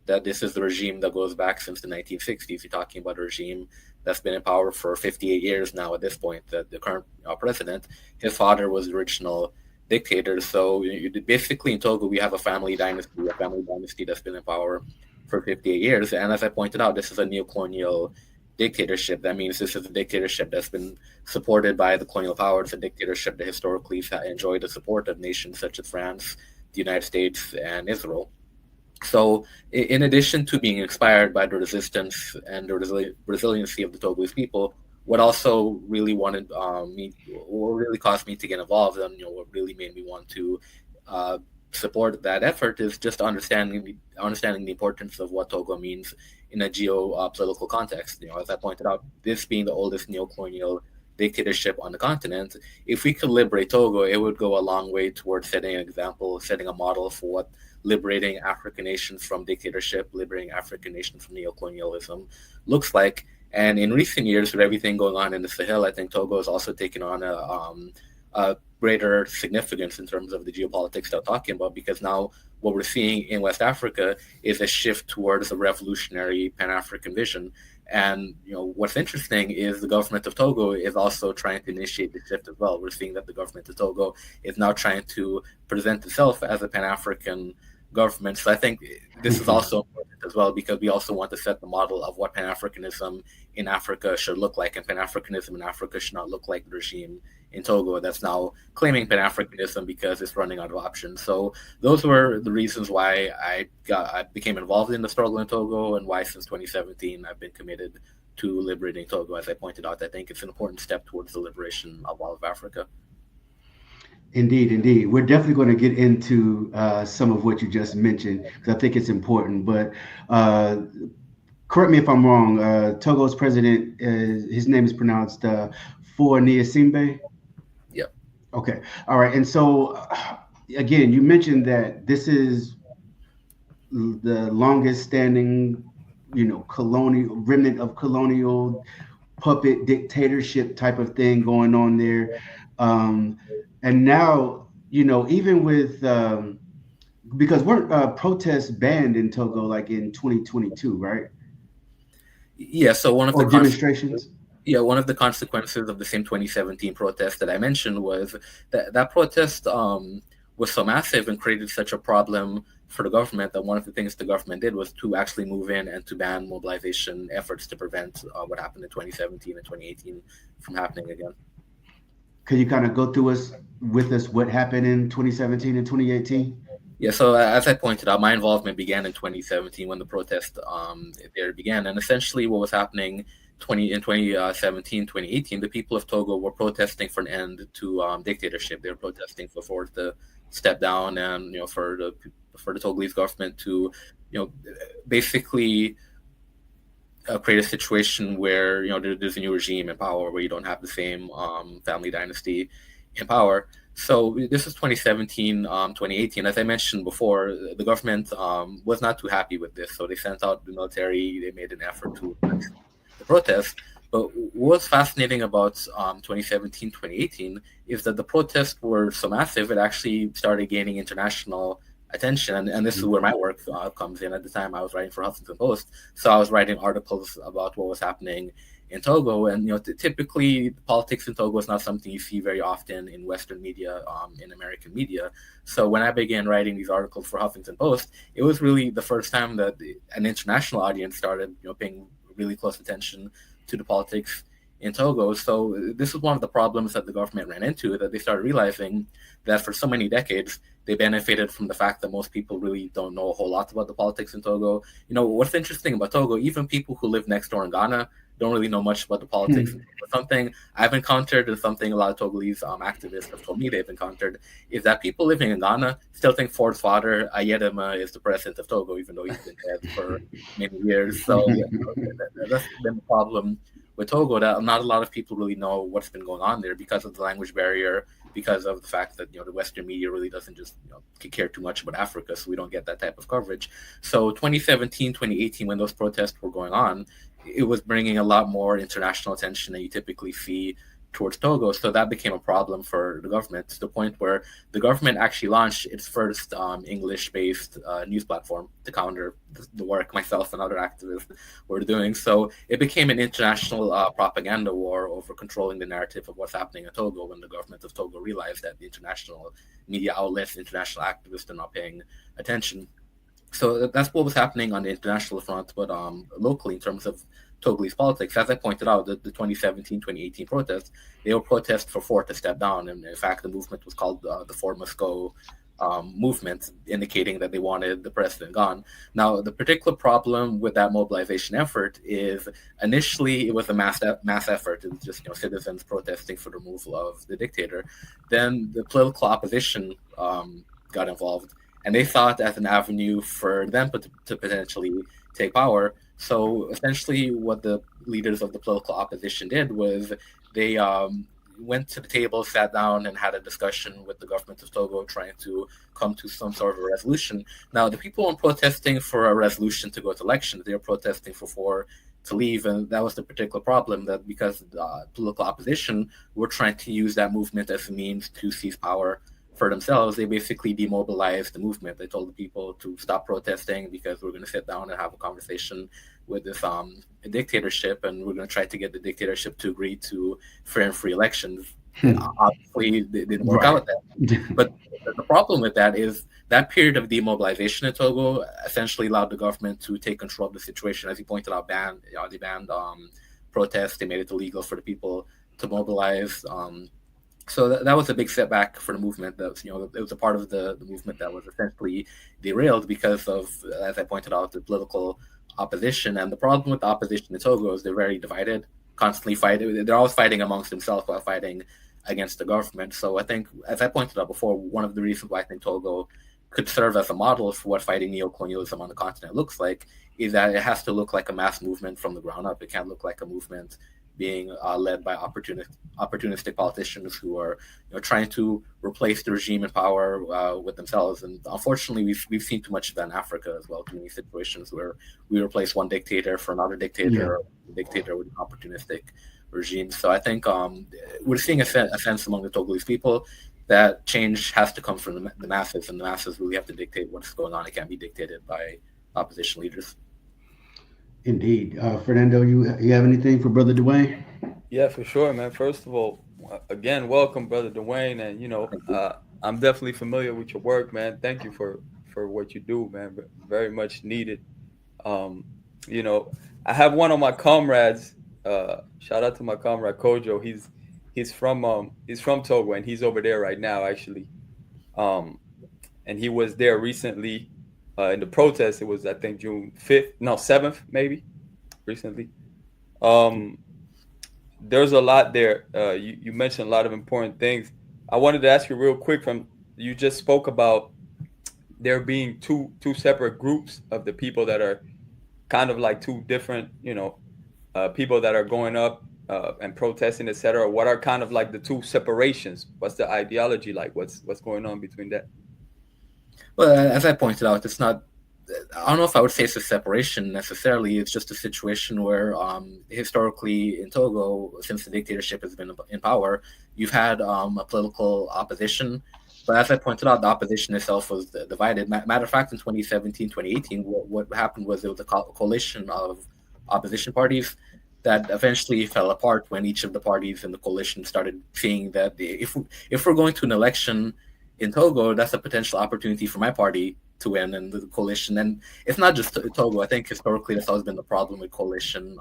That this is the regime that goes back since the 1960s. You're talking about a regime that's been in power for 58 years now at this point. The current president, his father was the original dictator. So basically in Togo, we have a family dynasty that's been in power for 58 years. And as I pointed out, this is a neo-colonial dictatorship. That means this is a dictatorship that's been supported by the colonial powers, a dictatorship that historically enjoyed the support of nations such as France, the United States, and Israel. So in addition to being inspired by the resistance and the resiliency of the Togolese people, what also really what really caused me to get involved, and what really made me want to support that effort is just understanding the importance of what Togo means in a geopolitical context. As I pointed out, this being the oldest neo-colonial dictatorship on the continent, if we could liberate Togo, it would go a long way towards setting an example, setting a model for what liberating African nations from dictatorship, liberating African nations from neocolonialism looks like. And in recent years, with everything going on in the Sahel, I think Togo has also taken on greater significance in terms of the geopolitics they're talking about, because now what we're seeing in West Africa is a shift towards a revolutionary Pan-African vision. And what's interesting is the government of Togo is also trying to initiate the shift as well. We're seeing that the government of Togo is now trying to present itself as a Pan-African government. So I think this is also important as well, because we also want to set the model of what Pan-Africanism in Africa should look like. And Pan-Africanism in Africa should not look like the regime in Togo that's now claiming Pan-Africanism because it's running out of options. So those were the reasons why I became involved in the struggle in Togo, and why since 2017 I've been committed to liberating Togo. As I pointed out, I think it's an important step towards the liberation of all of Africa. Indeed. We're definitely going to get into some of what you just mentioned, because I think it's important. But correct me if I'm wrong. Togo's president, his name is pronounced For Niasimbe. Yep. Okay. All right. And so, again, you mentioned that this is the longest standing, colonial remnant of colonial puppet dictatorship type of thing going on there. And now, even with, because weren't protests banned in Togo like in 2022, right? Yeah. So one of the demonstrations. Yeah, one of the consequences of the same 2017 protest that I mentioned was that protest was so massive and created such a problem for the government that one of the things the government did was to actually move in and to ban mobilization efforts to prevent what happened in 2017 and 2018 from happening again. Could you kind of go through with us what happened in 2017 and 2018? Yeah, so as I pointed out, my involvement began in 2017 when the protest there began. And essentially what was happening in 2017, 2018, the people of Togo were protesting for an end to dictatorship. They were protesting for Ford to step down, and for the Togolese government to basically create a situation where there's a new regime in power, where you don't have the same family dynasty in power. So this was 2017, 2018. As I mentioned before, the government was not too happy with this, so they sent out the military. They made an effort to the protest. But what's fascinating about 2017, 2018 is that the protests were so massive, it actually started gaining international attention. And this is where my work comes in. At the time, I was writing for Huffington Post. So I was writing articles about what was happening in Togo. And, typically politics in Togo is not something you see very often in Western media, in American media. So when I began writing these articles for Huffington Post, it was really the first time that an international audience started, paying really close attention to the politics in Togo. So this was one of the problems that the government ran into, that they started realizing that for so many decades, they benefited from the fact that most people really don't know a whole lot about the politics in Togo. What's interesting about Togo, even people who live next door in Ghana don't really know much about the politics. Something I've encountered, and something a lot of Togolese activists have told me they've encountered, is that people living in Ghana still think Ford's father, Ayedema, is the president of Togo, even though he's been dead for many years. So that's been the problem with Togo, that not a lot of people really know what's been going on there because of the language barrier, because of the fact that the Western media really doesn't just care too much about Africa, so we don't get that type of coverage. So 2017, 2018, when those protests were going on, it was bringing a lot more international attention than you typically see towards Togo. So that became a problem for the government, to the point where the government actually launched its first English-based news platform to counter the work myself and other activists were doing. So it became an international propaganda war over controlling the narrative of what's happening in Togo, when the government of Togo realized that the international media outlets, international activists are not paying attention. So that's what was happening on the international front, but locally in terms of Togolese politics, as I pointed out, the 2017, 2018 protests, they were protests for Ford to step down. And in fact, the movement was called the Ford Must Go movement, indicating that they wanted the president gone. Now, the particular problem with that mobilization effort is initially it was a mass effort. It was just citizens protesting for the removal of the dictator. Then the political opposition got involved, and they saw it as an avenue for them to potentially take power. So essentially what the leaders of the political opposition did was they went to the table, sat down, and had a discussion with the government of Togo, trying to come to some sort of a resolution. Now, the people weren't protesting for a resolution to go to elections. They were protesting for to leave, and that was the particular problem, that because political opposition were trying to use that movement as a means to seize power for themselves, they basically demobilized the movement. They told the people to stop protesting because we're going to sit down and have a conversation with this dictatorship, and we're going to try to get the dictatorship to agree to fair and free elections. Obviously, it didn't work out with that. But the problem with that is that period of demobilization in Togo essentially allowed the government to take control of the situation. As you pointed out, they banned protests. They made it illegal for the people to mobilize. So that was a big setback for the movement. That was, it was a part of the movement that was essentially derailed because of, as I pointed out, the political opposition. And the problem with the opposition in Togo is they're very divided, constantly fighting. They're always fighting amongst themselves while fighting against the government. So I think, as I pointed out before, one of the reasons why I think Togo could serve as a model for what fighting neo-colonialism on the continent looks like is that it has to look like a mass movement from the ground up. It can't look like a movement being led by opportunistic politicians who are trying to replace the regime in power with themselves. And unfortunately, we've seen too much of that in Africa as well. Too many situations where we replace one dictator for another dictator, or a dictator with an opportunistic regime. So I think we're seeing a sense among the Togolese people that change has to come from the masses, and the masses really have to dictate what's going on. It can't be dictated by opposition leaders. Indeed. Fernando, you have anything for Brother Dwayne? Yeah, for sure, man. First of all, again, welcome, Brother Dwayne. And, I'm definitely familiar with your work, man. Thank you for what you do, man. Very much needed. I have one of my comrades, shout out to my comrade Kojo. He's from Togo, and he's over there right now, actually. And he was there recently. In the protest, it was, I think, June 7th, maybe, recently. There's a lot there. You mentioned a lot of important things. I wanted to ask you real quick, you just spoke about there being two separate groups of the people that are kind of like two different, people that are going up and protesting, etc. What are kind of like the two separations? What's the ideology like? What's going on between that? Well, as I pointed out, it's not, I don't know if I would say it's a separation necessarily. It's just a situation where historically in Togo, since the dictatorship has been in power, you've had a political opposition. But as I pointed out, the opposition itself was divided. Matter of fact, in 2017, 2018, what happened was there was a coalition of opposition parties that eventually fell apart when each of the parties in the coalition started seeing that if we're going to an election in Togo, that's a potential opportunity for my party to win and the coalition. And it's not just Togo. I think historically that's always been the problem with coalition.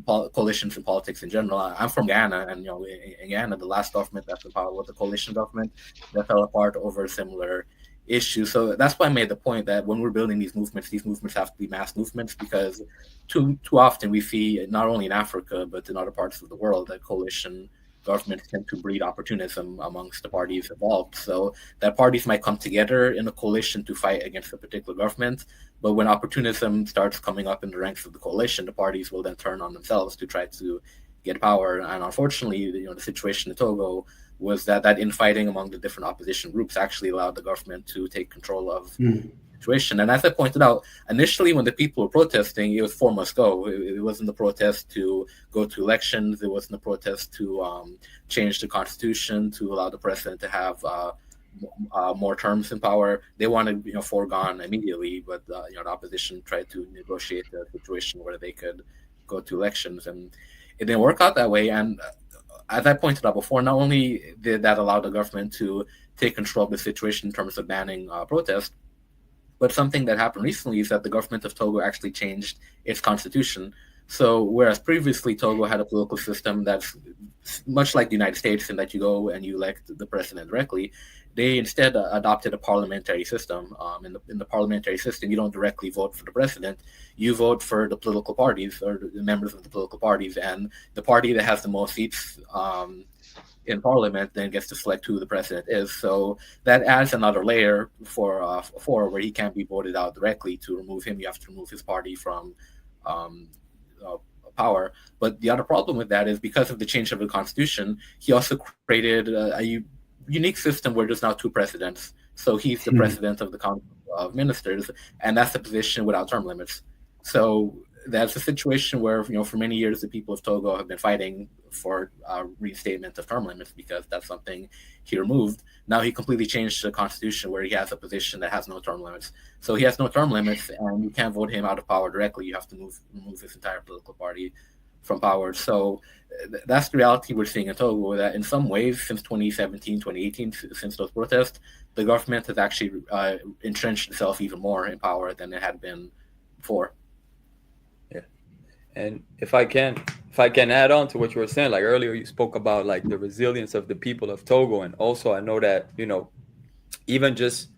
Coalitions in politics in general. I'm from Ghana, and in Ghana, the last government that's in power was the coalition government that fell apart over similar issues. So that's why I made the point that when we're building these movements have to be mass movements, because too often we see, not only in Africa but in other parts of the world, that coalition governments tend to breed opportunism amongst the parties involved. So that parties might come together in a coalition to fight against a particular government, but when opportunism starts coming up in the ranks of the coalition, the parties will then turn on themselves to try to get power. And unfortunately, the situation in Togo was that infighting among the different opposition groups actually allowed the government to take control of the situation. And as I pointed out, initially when the people were protesting, it was 4 must go. It wasn't the protest to go to elections. It wasn't the protest to change the constitution, to allow the president to have more terms in power. They wanted foregone immediately, but the opposition tried to negotiate a situation where they could go to elections, and it didn't work out that way. And as I pointed out before, not only did that allow the government to take control of the situation in terms of banning protest, but something that happened recently is that the government of Togo actually changed its constitution. So whereas previously Togo had a political system that's much like the United States in that you go and you elect the president directly, they instead adopted a parliamentary system. In the parliamentary system, you don't directly vote for the president. You vote for the political parties or the members of the political parties, and the party that has the most seats in parliament then gets to select who the president is. So that adds another layer for where he can't be voted out directly. To remove him, you have to remove his party from power. But the other problem with that is because of the change of the constitution, he also created a unique system where there's now 2 presidents. So he's the president of the Council of Ministers, and that's the position without term limits. So that's a situation where, for many years, the people of Togo have been fighting for reinstatement of term limits because that's something he removed. Now he completely changed the constitution where he has a position that has no term limits. So he has no term limits, and you can't vote him out of power directly. You have to remove his entire political party from power. So that's the reality we're seeing in Togo, that in some ways, since 2017, 2018, since those protests, the government has actually entrenched itself even more in power than it had been before. Yeah. And if I can add on to what you were saying, like earlier you spoke about like the resilience of the people of Togo. And also I know that, even just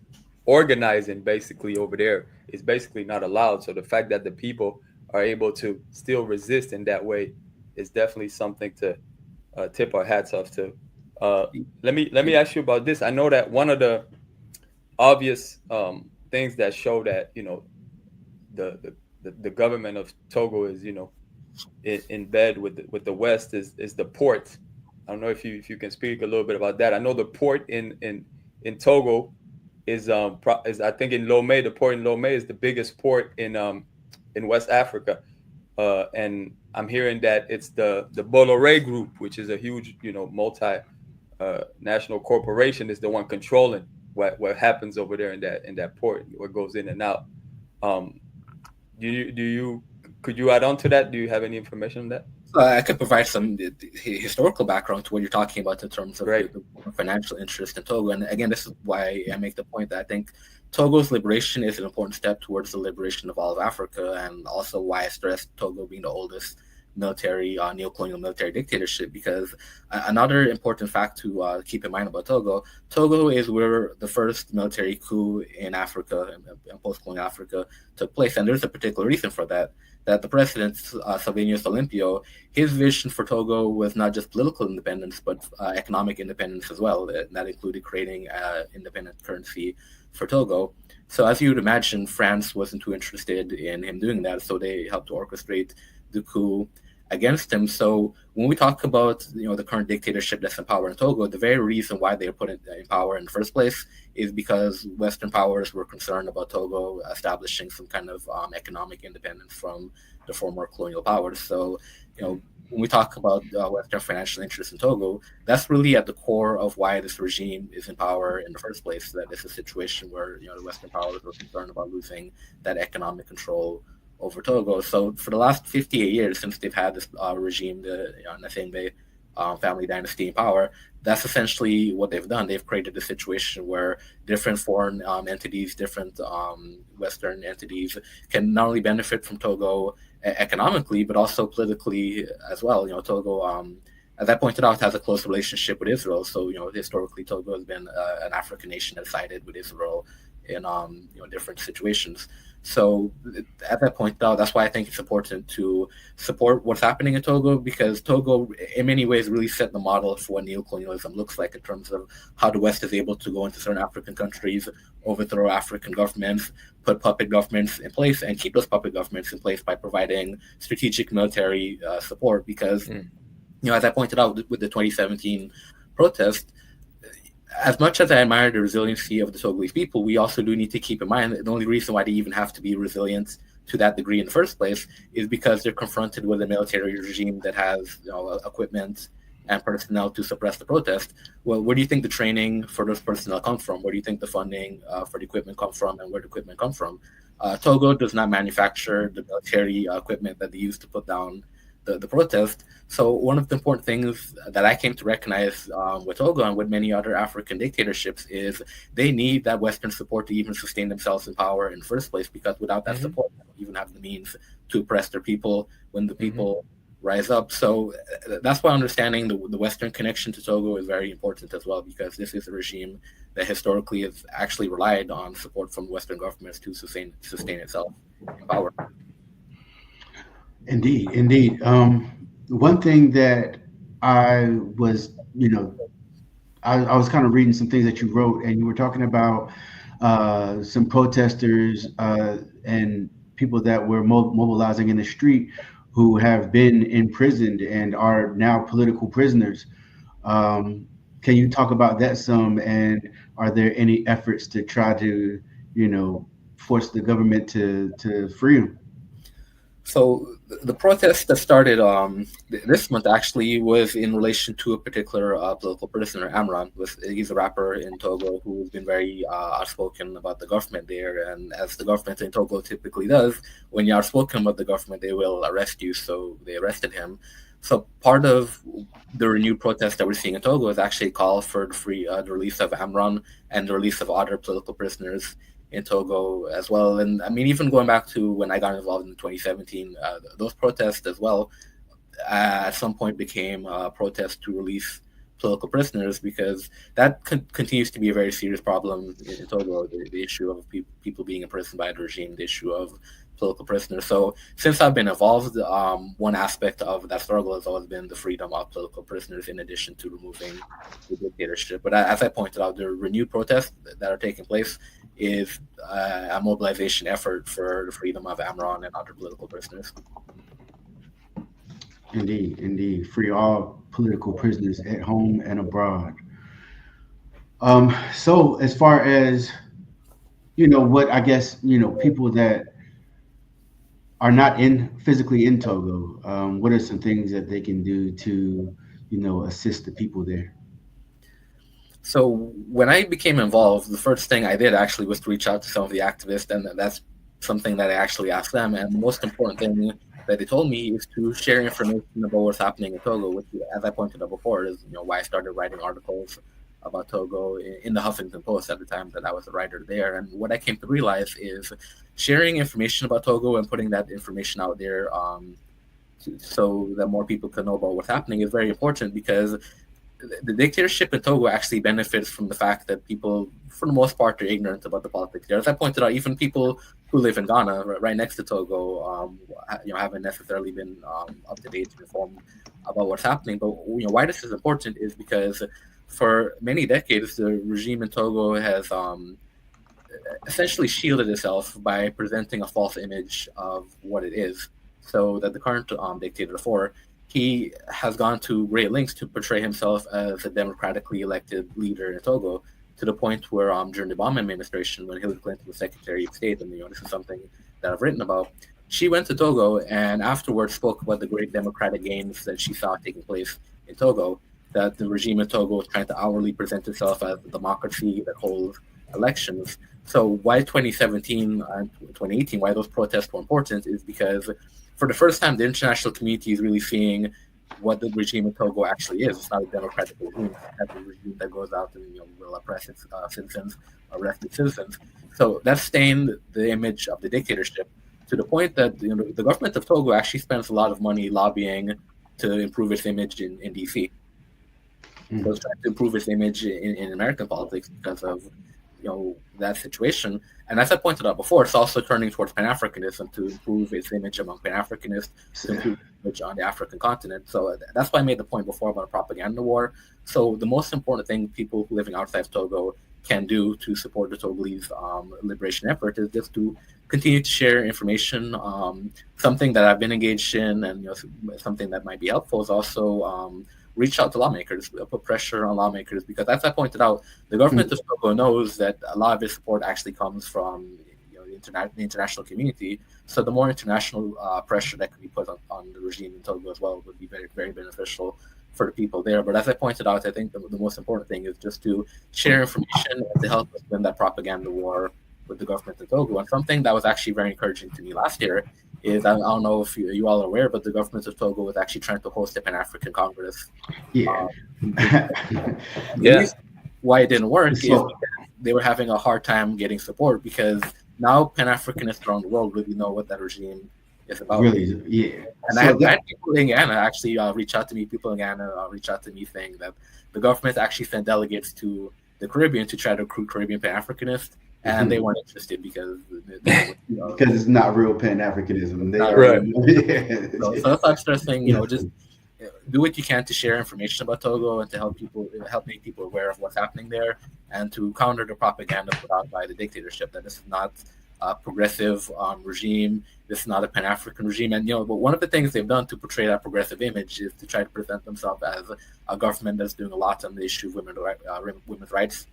organizing basically over there is basically not allowed. So the fact that the people are able to still resist in that way is definitely something to tip our hats off to. Let me ask you about this. I know that one of the obvious things that show that the government of Togo is in bed with the West is the port. I don't know if you can speak a little bit about that. I know the port in Togo is I think in Lomé. The port in Lomé is the biggest port in West Africa, and I'm hearing that it's the Bolloré Group, which is a huge multi national corporation, is the one controlling what happens over there in that port, what goes in and out. Could you add on to that? Do you have any information on that? I could provide some historical background to what you're talking about in terms of the financial interest in Togo. And again, this is why I make the point that I think Togo's liberation is an important step towards the liberation of all of Africa, and also why I stress Togo being the oldest military, neo-colonial military dictatorship, because another important fact to keep in mind about Togo is where the first military coup in Africa, in post-colonial Africa, took place. And there's a particular reason for that the president, Salvinius Olympio, his vision for Togo was not just political independence, but economic independence as well. That included creating independent currency for Togo. So as you would imagine, France wasn't too interested in him doing that, so they helped to orchestrate the coup against him. So when we talk about the current dictatorship that's in power in Togo, the very reason why they were put in power in the first place is because Western powers were concerned about Togo establishing some kind of economic independence from the former colonial powers. So when we talk about Western financial interests in Togo, that's really at the core of why this regime is in power in the first place. That it's a situation where the Western powers were concerned about losing that economic control over Togo. So for the last 58 years since they've had this regime, the Nathembe family dynasty in power, that's essentially what they've done. They've created a situation where different foreign entities, different Western entities can not only benefit from Togo economically, but also politically as well. Togo, as I pointed out, has a close relationship with Israel. So, historically, Togo has been an African nation that sided with Israel in different situations. So at that point, though, that's why I think it's important to support what's happening in Togo, because Togo, in many ways, really set the model for what neocolonialism looks like in terms of how the West is able to go into certain African countries, overthrow African governments, put puppet governments in place, and keep those puppet governments in place by providing strategic military support. Because, as I pointed out with the 2017 protest, as much as I admire the resiliency of the Togolese people, we also do need to keep in mind that the only reason why they even have to be resilient to that degree in the first place is because they're confronted with a military regime that has equipment and personnel to suppress the protest. Well, where do you think the training for those personnel come from? Where do you think the funding for the equipment come from, and where the equipment come from? Togo does not manufacture the military equipment that they use to put down the protest. So one of the important things that I came to recognize with Togo and with many other African dictatorships is they need that Western support to even sustain themselves in power in the first place, because without that support, they don't even have the means to oppress their people when the people rise up. So that's why understanding the Western connection to Togo is very important as well, because this is a regime that historically has actually relied on support from Western governments to sustain itself in power. Indeed. One thing that I was, I was kind of reading some things that you wrote, and you were talking about some protesters and people that were mobilizing in the street who have been imprisoned and are now political prisoners. Can you talk about that some? And are there any efforts to try to, force the government to free them? So the protest that started this month actually was in relation to a particular political prisoner, Amran. He's a rapper in Togo who's been very outspoken about the government there. And as the government in Togo typically does, when you're outspoken about the government, they will arrest you. So they arrested him. So part of the renewed protest that we're seeing in Togo is actually a call for the release of Amran and the release of other political prisoners in Togo as well. And I mean, even going back to when I got involved in 2017, those protests as well at some point became a protest to release political prisoners, because that continues to be a very serious problem in Togo, the issue of people being imprisoned by the regime, the issue of political prisoners. So since I've been involved, one aspect of that struggle has always been the freedom of political prisoners in addition to removing the dictatorship. But as I pointed out, the renewed protests that are taking place is a mobilization effort for the freedom of Amran and other political prisoners. Indeed. Free all political prisoners at home and abroad. So as far as, what I guess, people that are not physically in Togo, what are some things that they can do to, assist the people there? So when I became involved, the first thing I did actually was to reach out to some of the activists, and that's something that I actually asked them. And the most important thing that they told me is to share information about what's happening in Togo, which, as I pointed out before, is why I started writing articles about Togo in the Huffington Post at the time that I was a writer there. And what I came to realize is sharing information about Togo and putting that information out there so that more people can know about what's happening is very important, because the dictatorship in Togo actually benefits from the fact that people, for the most part, are ignorant about the politics there. As I pointed out, even people who live in Ghana, right next to Togo, haven't necessarily been up to date and informed about what's happening. But why this is important is because for many decades, the regime in Togo has essentially shielded itself by presenting a false image of what it is, so that the current dictator, he has gone to great lengths to portray himself as a democratically elected leader in Togo, to the point where during the Obama administration, when Hillary Clinton was Secretary of State, and this is something that I've written about, she went to Togo and afterwards spoke about the great democratic gains that she saw taking place in Togo, that the regime in Togo was trying to outwardly present itself as a democracy that holds elections. So why 2017 and 2018, why those protests were important, is because for the first time, the international community is really seeing what the regime in Togo actually is. It's not a democratic regime. It's a regime that goes out and will oppress its citizens, arrest its citizens. So that stained the image of the dictatorship to the point that the government of Togo actually spends a lot of money lobbying to improve its image in DC. So it's trying to improve its image in American politics because of that situation. And as I pointed out before, it's also turning towards Pan-Africanism to improve its image among Pan-Africanists, to improve its image on the African continent. So that's why I made the point before about a propaganda war. So the most important thing people living outside of Togo can do to support the Togolese liberation effort is just to continue to share information. Something that I've been engaged in, and something that might be helpful, is also reach out to lawmakers, put pressure on lawmakers, because as I pointed out, the government of Togo knows that a lot of its support actually comes from the international community. So the more international pressure that can be put on the regime in Togo as well would be very, very beneficial for the people there. But as I pointed out, I think the most important thing is just to share information and to help us win that propaganda war with the government of Togo. And something that was actually very encouraging to me last year is, I don't know if you all are aware, but the government of Togo was actually trying to host a Pan-African Congress. Yeah. Why it didn't work is because they were having a hard time getting support, because now Pan-Africanists around the world really know what that regime is about. Really, yeah. And I had people in Ghana actually reach out to me. People in Ghana reach out to me saying that the government actually sent delegates to the Caribbean to try to recruit Caribbean Pan-Africanists, and they weren't interested because because it's not real Pan-Africanism. Right. So that's why I'm stressing, just do what you can to share information about Togo and to help make people aware of what's happening there, and to counter the propaganda put out by the dictatorship that this is not a progressive regime. This is not a Pan-African regime. And but one of the things they've done to portray that progressive image is to try to present themselves as a government that's doing a lot on the issue of women's rights.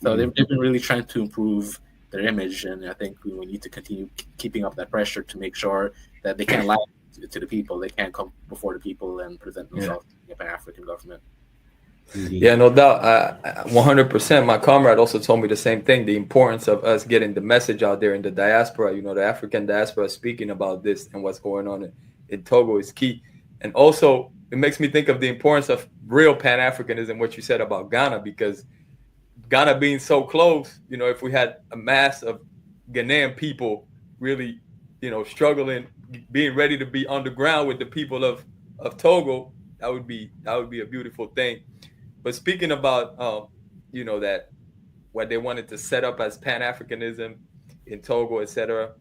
So they've been really trying to improve their image, and I think we need to continue keeping up that pressure to make sure that they can't lie to the people. They can't come before the people and present themselves in a Pan-African government. Yeah, no doubt. 100%. My comrade also told me the same thing. The importance of us getting the message out there in the diaspora, the African diaspora, speaking about this and what's going on in Togo is key. And also, it makes me think of the importance of real Pan-Africanism, what you said about Ghana, because Ghana being so close, if we had a mass of Ghanaian people really, struggling, being ready to be underground with the people of Togo, that would be a beautiful thing. But speaking about, that what they wanted to set up as Pan-Africanism in Togo, etc.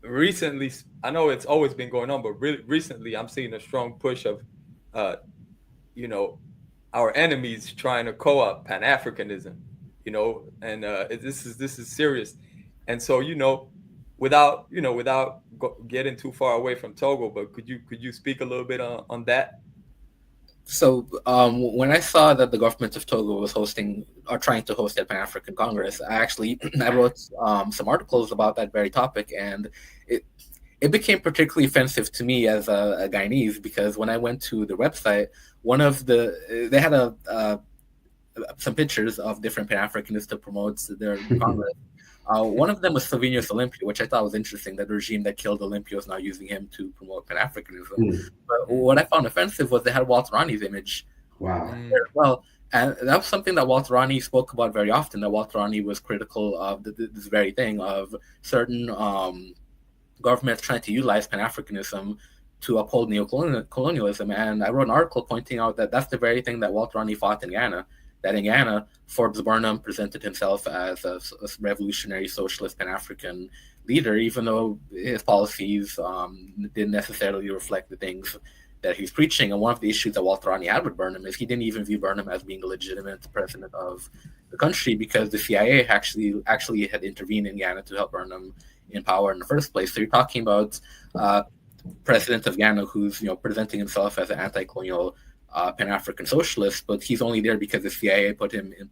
Recently, I know it's always been going on, but really recently, I'm seeing a strong push of, our enemies trying to co-opt Pan-Africanism, and this is serious. And so, without getting too far away from Togo, but could you speak a little bit on that? So when I saw that the government of Togo was hosting or trying to host a Pan-African Congress, I wrote some articles about that very topic, and it became particularly offensive to me as a Guyanese, because when I went to the website, they had some pictures of different Pan-Africanists to promote their Congress. One of them was Sylvanus Olympio, which I thought was interesting, that the regime that killed Olympio is now using him to promote Pan-Africanism. But what I found offensive was they had Walter Rani's image there as well. And that was something that Walter Rani spoke about very often, that Walter Rani was critical of this very thing, of certain governments trying to utilize Pan-Africanism to uphold neo-colonialism. And I wrote an article pointing out that that's the very thing that Walter Rani fought in Ghana. That in Ghana, Forbes Burnham presented himself as a revolutionary socialist Pan-African leader, even though his policies didn't necessarily reflect the things that he's preaching. And one of the issues that Walter Rani had with Burnham is he didn't even view Burnham as being a legitimate president of the country, because the CIA actually had intervened in Ghana to help Burnham in power in the first place. So you're talking about president of Ghana who's presenting himself as an anti-colonial Pan-African socialist, but he's only there because the CIA put him in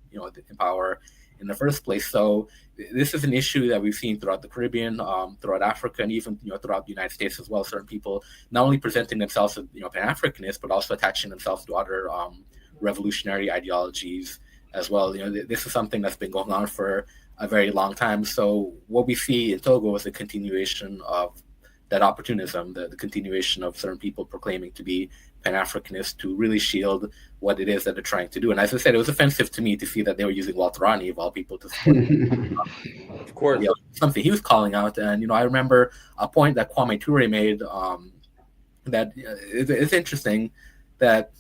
power in the first place. So this is an issue that we've seen throughout the Caribbean, throughout Africa, and even throughout the United States as well. Certain people not only presenting themselves as Pan-Africanists, but also attaching themselves to other revolutionary ideologies as well. This is something that's been going on for a very long time. So what we see in Togo is a continuation of that opportunism, the continuation of certain people proclaiming to be Pan-Africanists to really shield what it is that they're trying to do. And as I said, it was offensive to me to see that they were using Walter Rani, of all people, to support of course, something he was calling out. And I remember a point that Kwame Ture made that it's interesting that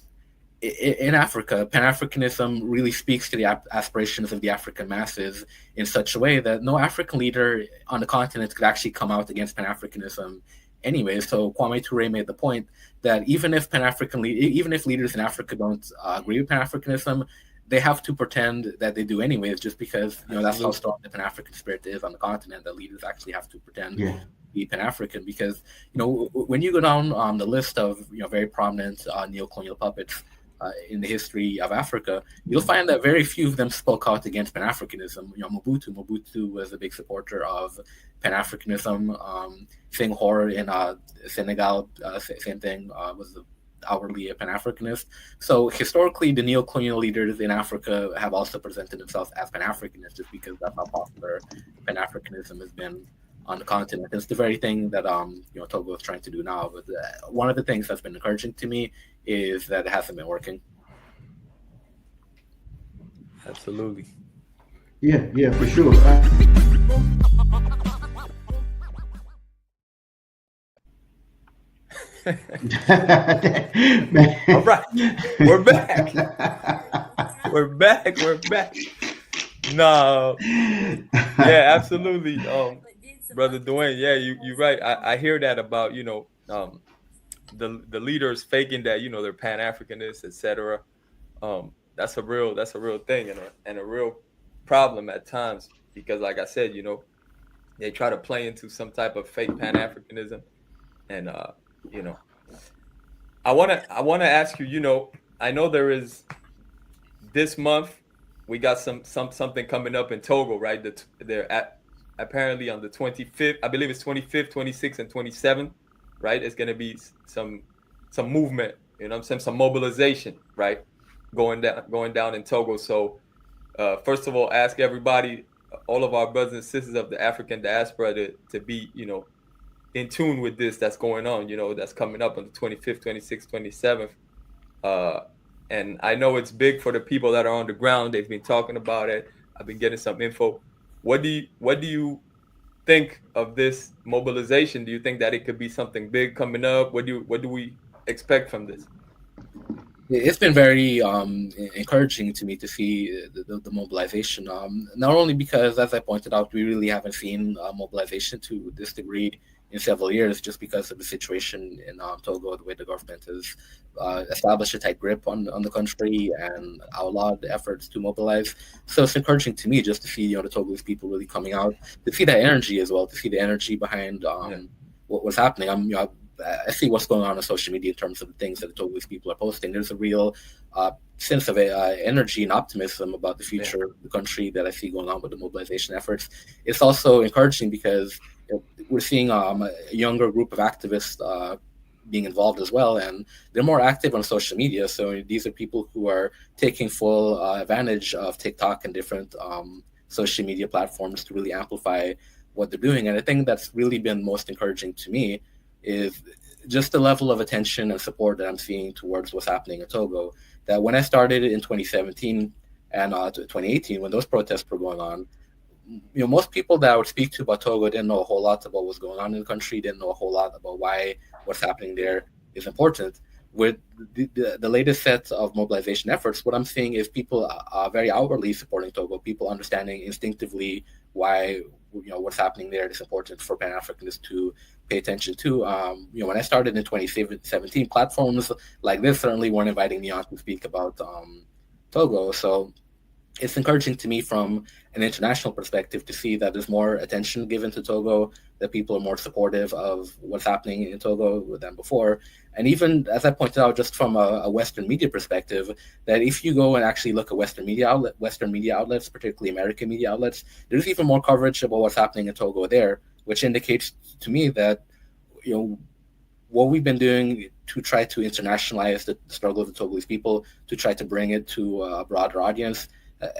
in Africa, Pan-Africanism really speaks to the aspirations of the African masses in such a way that no African leader on the continent could actually come out against Pan-Africanism anyway. So Kwame Ture made the point that even if leaders in Africa don't agree with Pan-Africanism, they have to pretend that they do anyways, just because that's how strong the Pan-African spirit is on the continent, that leaders actually have to pretend to be Pan-African. Because when you go down the list of very prominent neo-colonial puppets in the history of Africa, you'll find that very few of them spoke out against Pan-Africanism. Mobutu was a big supporter of Pan-Africanism. Senghor in Senegal, same thing, was outwardly a Pan-Africanist. So historically, the neo-colonial leaders in Africa have also presented themselves as Pan-Africanists, just because that's how popular Pan-Africanism has been on the continent. It's the very thing that Togo is trying to do now. But one of the things that's been encouraging to me is that it hasn't been working. Absolutely. Yeah, for sure. All right, we're back. We're back. No, yeah, absolutely, brother Dwayne. Yeah, you're right. I hear that about the leaders faking that they're Pan-Africanists, etc. That's a real thing and a real problem at times, because like I said, they try to play into some type of fake Pan-Africanism, and I want to ask you, I know there is this month we got something coming up in Togo, right? They're apparently on the 25th, I believe it's 25th, 26th, and 27th, right? It's gonna be some movement, you know what I'm saying, some mobilization, right? Going down in Togo. So first of all, ask everybody, all of our brothers and sisters of the African diaspora to be, you know, in tune with this that's going on, you know, that's coming up on the 25th, 26th, 27th. And I know it's big for the people that are on the ground. They've been talking about it. I've been getting some info. What do you think of this mobilization? Do you think that it could be something big coming up? What do we expect from this? It's been very encouraging to me to see the mobilization. Not only because, as I pointed out, we really haven't seen mobilization to this degree in several years, just because of the situation in Togo, the way the government has established a tight grip on the country and outlawed the efforts to mobilize. So it's encouraging to me just to see, you know, the Togolese people really coming out, to see that energy as well, to see the energy behind what was happening. I see what's going on social media in terms of the things that the Togolese people are posting. There's a real sense of energy and optimism about the future of the country that I see going on with the mobilization efforts. It's also encouraging because we're seeing a younger group of activists being involved as well, and they're more active on social media. So these are people who are taking full advantage of TikTok and different social media platforms to really amplify what they're doing. And I think that's really been most encouraging to me is just the level of attention and support that I'm seeing towards what's happening in Togo. That when I started in 2017 and 2018, when those protests were going on, you know, most people that I would speak to about Togo didn't know a whole lot about what's going on in the country, didn't know a whole lot about why what's happening there is important. With the latest set of mobilization efforts, what I'm seeing is people are very outwardly supporting Togo, people understanding instinctively why, you know, what's happening there is important for Pan-Africanists to pay attention to. You know, when I started in 2017, platforms like this certainly weren't inviting me on to speak about Togo. So it's encouraging to me from an international perspective to see that there's more attention given to Togo, that people are more supportive of what's happening in Togo than before. And even, as I pointed out, just from a Western media perspective, that if you go and actually look at Western media outlets, particularly American media outlets, there's even more coverage about what's happening in Togo there, which indicates to me that, you know, what we've been doing to try to internationalize the struggle of the Togolese people, to try to bring it to a broader audience,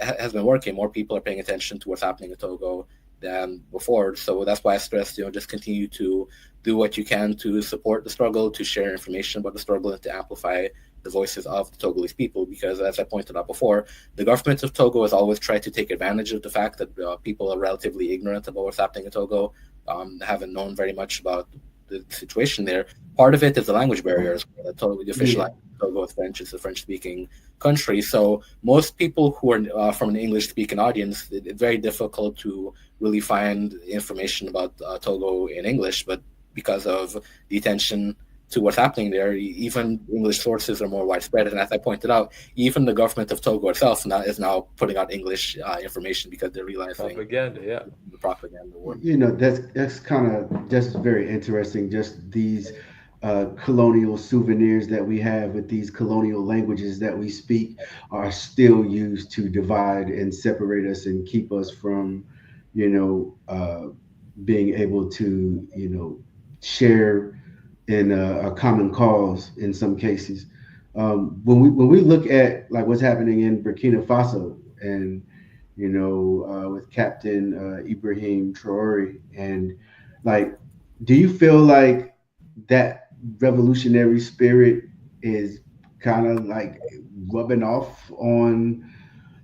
has been working. More people are paying attention to what's happening in Togo than before. So that's why I stress, you know, just continue to do what you can to support the struggle, to share information about the struggle, and to amplify the voices of the Togolese people. Because, as I pointed out before, the government of Togo has always tried to take advantage of the fact that people are relatively ignorant about what's happening in Togo, haven't known very much about the situation there. Part of it is the language barriers. The official language of Togo is French. It's a French-speaking country. So most people who are from an English-speaking audience, it's very difficult to really find information about Togo in English. But because of the attention to what's happening there, even English sources are more widespread. And as I pointed out, even the government of Togo itself is now putting out English information because they're realizing propaganda, the propaganda war. You know, that's kind of just very interesting. Just these colonial souvenirs that we have with these colonial languages that we speak are still used to divide and separate us and keep us from, you know, being able to, you know, share in a common cause in some cases. When we look at like what's happening in Burkina Faso and, you know, with Captain Ibrahim Traore, and like, do you feel like that revolutionary spirit is kind of like rubbing off on,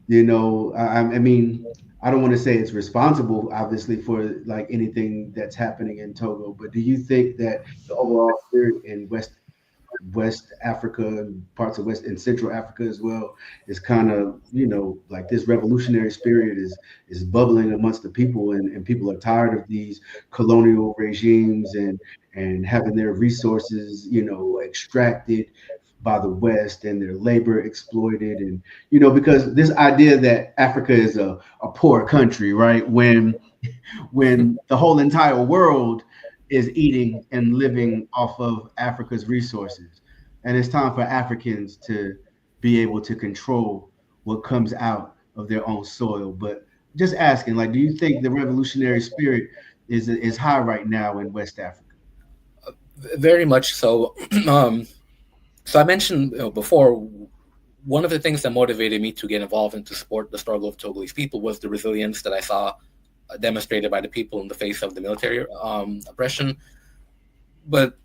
you know, I mean, I don't want to say it's responsible, obviously, for like anything that's happening in Togo, but do you think that the overall spirit in West Africa and parts of West and Central Africa as well is kind of, you know, like this revolutionary spirit is bubbling amongst the people, and people are tired of these colonial regimes and having their resources, you know, extracted by the West and their labor exploited? And, you know, because this idea that Africa is a poor country, right? When the whole entire world is eating and living off of Africa's resources. And it's time for Africans to be able to control what comes out of their own soil. But just asking, like, do you think the revolutionary spirit is high right now in West Africa? Very much so. So I mentioned before, one of the things that motivated me to get involved and to support the struggle of Togolese people was the resilience that I saw demonstrated by the people in the face of the military oppression. But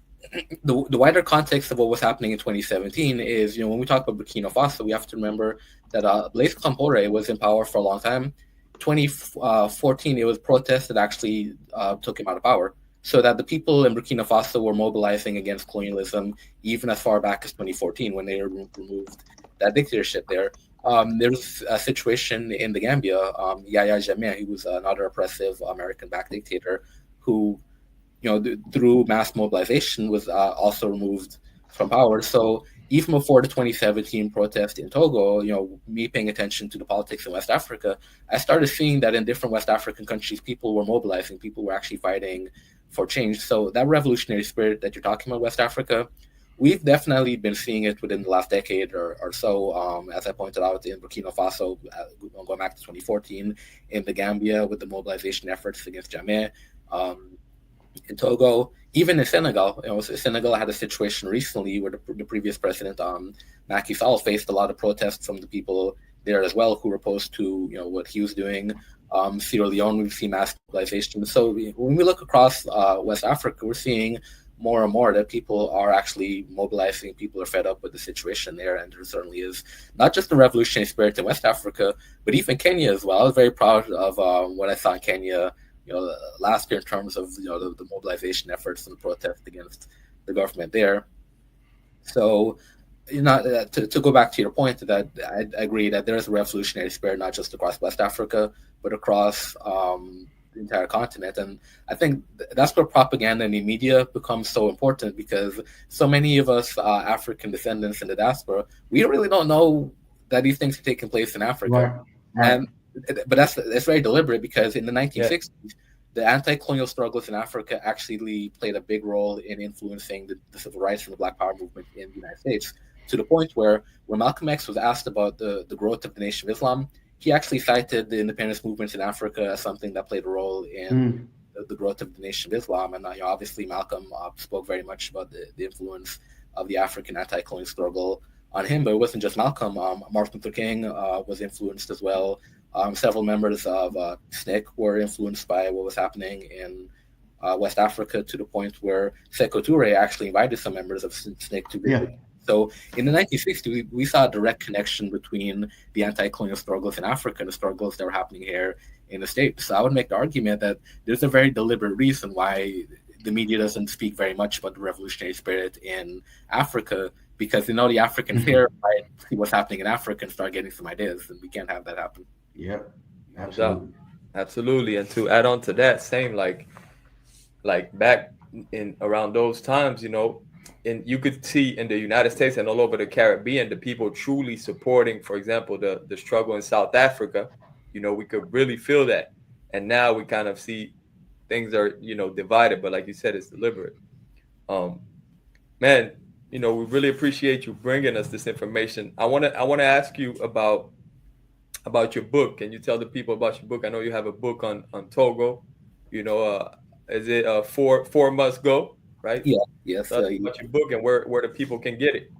the wider context of what was happening in 2017 is, when we talk about Burkina Faso, we have to remember that Blaise Compaoré was in power for a long time. 2014, it was protests that actually took him out of power. So that the people in Burkina Faso were mobilizing against colonialism even as far back as 2014 when they removed that dictatorship there. There was a situation in the Gambia, Yahya Jammeh, who was another oppressive American-backed dictator who, through mass mobilization was also removed from power. So even before the 2017 protest in Togo, me paying attention to the politics in West Africa, I started seeing that in different West African countries, people were mobilizing, people were actually fighting for change. So that revolutionary spirit that you're talking about, West Africa, we've definitely been seeing it within the last decade or so. As I pointed out, in Burkina Faso, going back to 2014, in the Gambia with the mobilization efforts against Jammeh, in Togo, even in Senegal. Senegal had a situation recently where the previous president, Macky Sall, faced a lot of protests from the people there as well who were opposed to what he was doing. Sierra Leone, we've seen mass mobilization. So when we look across West Africa, we're seeing more and more that people are actually mobilizing. People are fed up with the situation there, and there certainly is not just the revolutionary spirit in West Africa, but even Kenya as well. I was very proud of what I saw in Kenya, last year in terms of the mobilization efforts and the protest against the government there. So, to go back to your point, that I agree that there is a revolutionary spirit not just across West Africa, but across the entire continent. And I think that's where propaganda and the media becomes so important, because so many of us African descendants in the diaspora, we really don't know that these things are taking place in Africa. Right. But that's very deliberate, because in the 1960s, the anti-colonial struggles in Africa actually played a big role in influencing the civil rights and the Black Power movement in the United States, to the point where when Malcolm X was asked about the growth of the Nation of Islam, he actually cited the independence movements in Africa as something that played a role in the growth of the Nation of Islam. And obviously Malcolm spoke very much about the influence of the African anti-colonial struggle on him, but it wasn't just Malcolm. Martin Luther King was influenced as well. Several members of SNCC were influenced by what was happening in West Africa, to the point where Sekou Touré actually invited some members of SNCC to visit. Yeah. So in the 1960s, we saw a direct connection between the anti-colonial struggles in Africa and the struggles that were happening here in the States. So I would make the argument that there's a very deliberate reason why the media doesn't speak very much about the revolutionary spirit in Africa, because the Africans here might see what's happening in Africa and start getting some ideas, and we can't have that happen. Yep, absolutely. And to add on to that, same like back in around those times, and you could see in the United States and all over the Caribbean, the people truly supporting, for example, the struggle in South Africa. We could really feel that. And now we kind of see things are, divided, but like you said, it's deliberate. Man, we really appreciate you bringing us this information. I want to ask you about your book. Can you tell the people about your book? I know you have a book on Togo. Is it Four Must Go, right? Yeah. Yes. Tell us about your book and where the people can get it.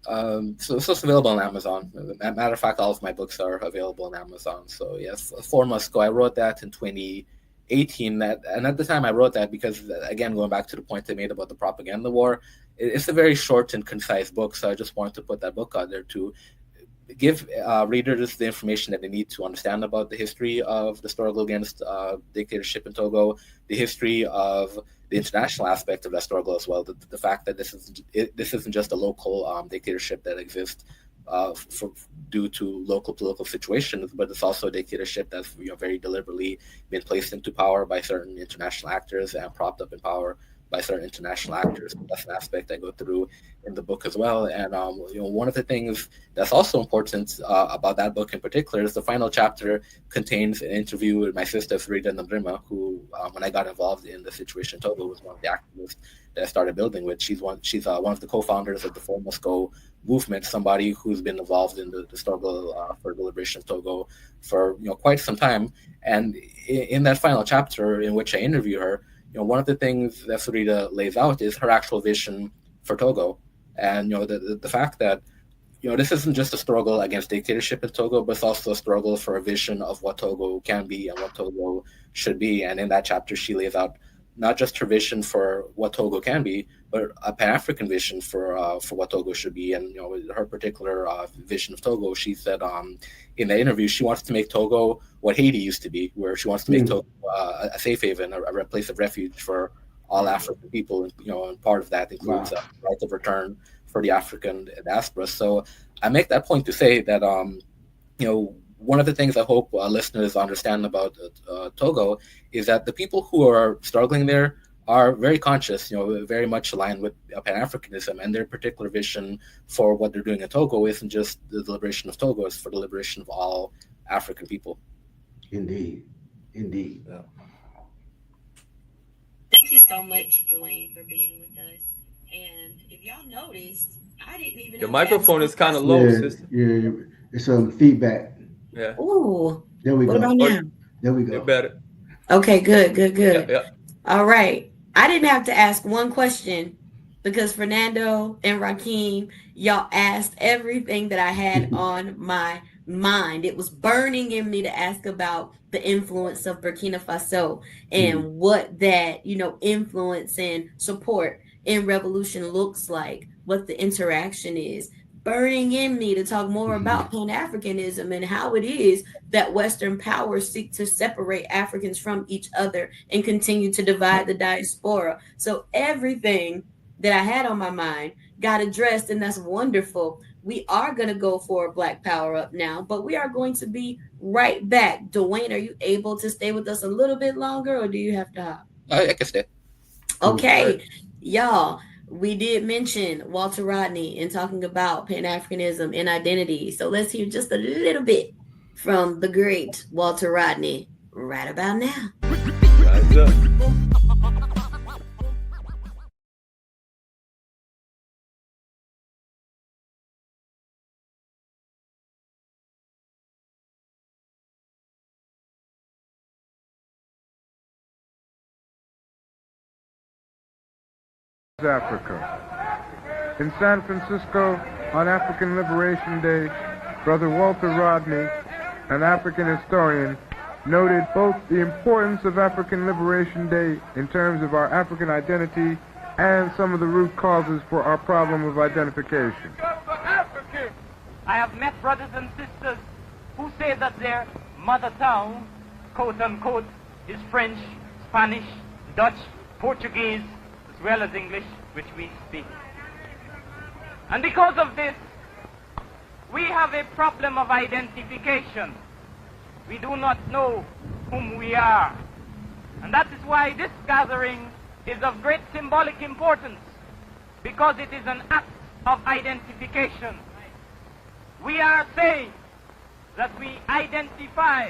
So it's available on Amazon. Matter of fact, all of my books are available on Amazon. So yes, Four Must Go. I wrote that in 2018. And at the time I wrote that because, again, going back to the point I made about the propaganda war, it's a very short and concise book. So I just wanted to put that book out there to give readers the information that they need to understand about the history of the struggle against dictatorship in Togo, the history of the international aspect of that struggle as well. The fact that this isn't just a local dictatorship that exists due to local political situations, but it's also a dictatorship that's very deliberately been placed into power by certain international actors and propped up in power by certain international actors. That's an aspect I go through in the book as well. And one of the things that's also important about that book in particular is the final chapter contains an interview with my sister Frida Ndrima, who, when I got involved in the situation in Togo, was one of the activists that I started building with. She's one of the co-founders of the For Moscow movement, somebody who's been involved in the struggle for the liberation of Togo for quite some time. And in that final chapter in which I interview her, one of the things that Frida lays out is her actual vision for Togo, and the fact that this isn't just a struggle against dictatorship in Togo, but it's also a struggle for a vision of what Togo can be and what Togo should be. And in that chapter, she lays out not just her vision for what Togo can be, but a Pan-African vision for what Togo should be. And her particular vision of Togo, she said in the interview, she wants to make Togo what Haiti used to be, where she wants to make Togo a safe haven, a place of refuge for all African people. And part of that includes the right of return for the African diaspora. So I make that point to say that one of the things I hope listeners understand about Togo is that the people who are struggling there are very conscious, very much aligned with Pan-Africanism, and their particular vision for what they're doing in Togo isn't just the liberation of Togo, it's for the liberation of all African people. Indeed. Yeah. Thank you so much, Dwayne, for being with us. And if y'all noticed, I didn't even. Your microphone is kind of low, sister. Yeah, it's some feedback. Yeah. Ooh. There we go. What about now? There we go. You're better. Okay, good. Yeah. All right. I didn't have to ask one question because Fernando and Rakeem, y'all asked everything that I had on my mind. It was burning in me to ask about the influence of Burkina Faso and what that, influence and support in revolution looks like, what the interaction is. Burning in me to talk more about Pan-Africanism and how it is that Western powers seek to separate Africans from each other and continue to divide the diaspora. So everything that I had on my mind got addressed, and that's wonderful. We are going to go for Black Power Up now, but we are going to be right back. Dwayne, are you able to stay with us a little bit longer, or do you have to hop? I can stay. Okay, y'all. We did mention Walter Rodney in talking about Pan-Africanism and identity. So let's hear just a little bit from the great Walter Rodney right about now. Rise up. Africa. In San Francisco, on African Liberation Day, Brother Walter Rodney, an African historian, noted both the importance of African Liberation Day in terms of our African identity and some of the root causes for our problem of identification. I have met brothers and sisters who say that their mother tongue, quote unquote, is French, Spanish, Dutch, Portuguese, as well as English, which we speak. And because of this, we have a problem of identification. We do not know whom we are. And that is why this gathering is of great symbolic importance, because it is an act of identification. We are saying that we identify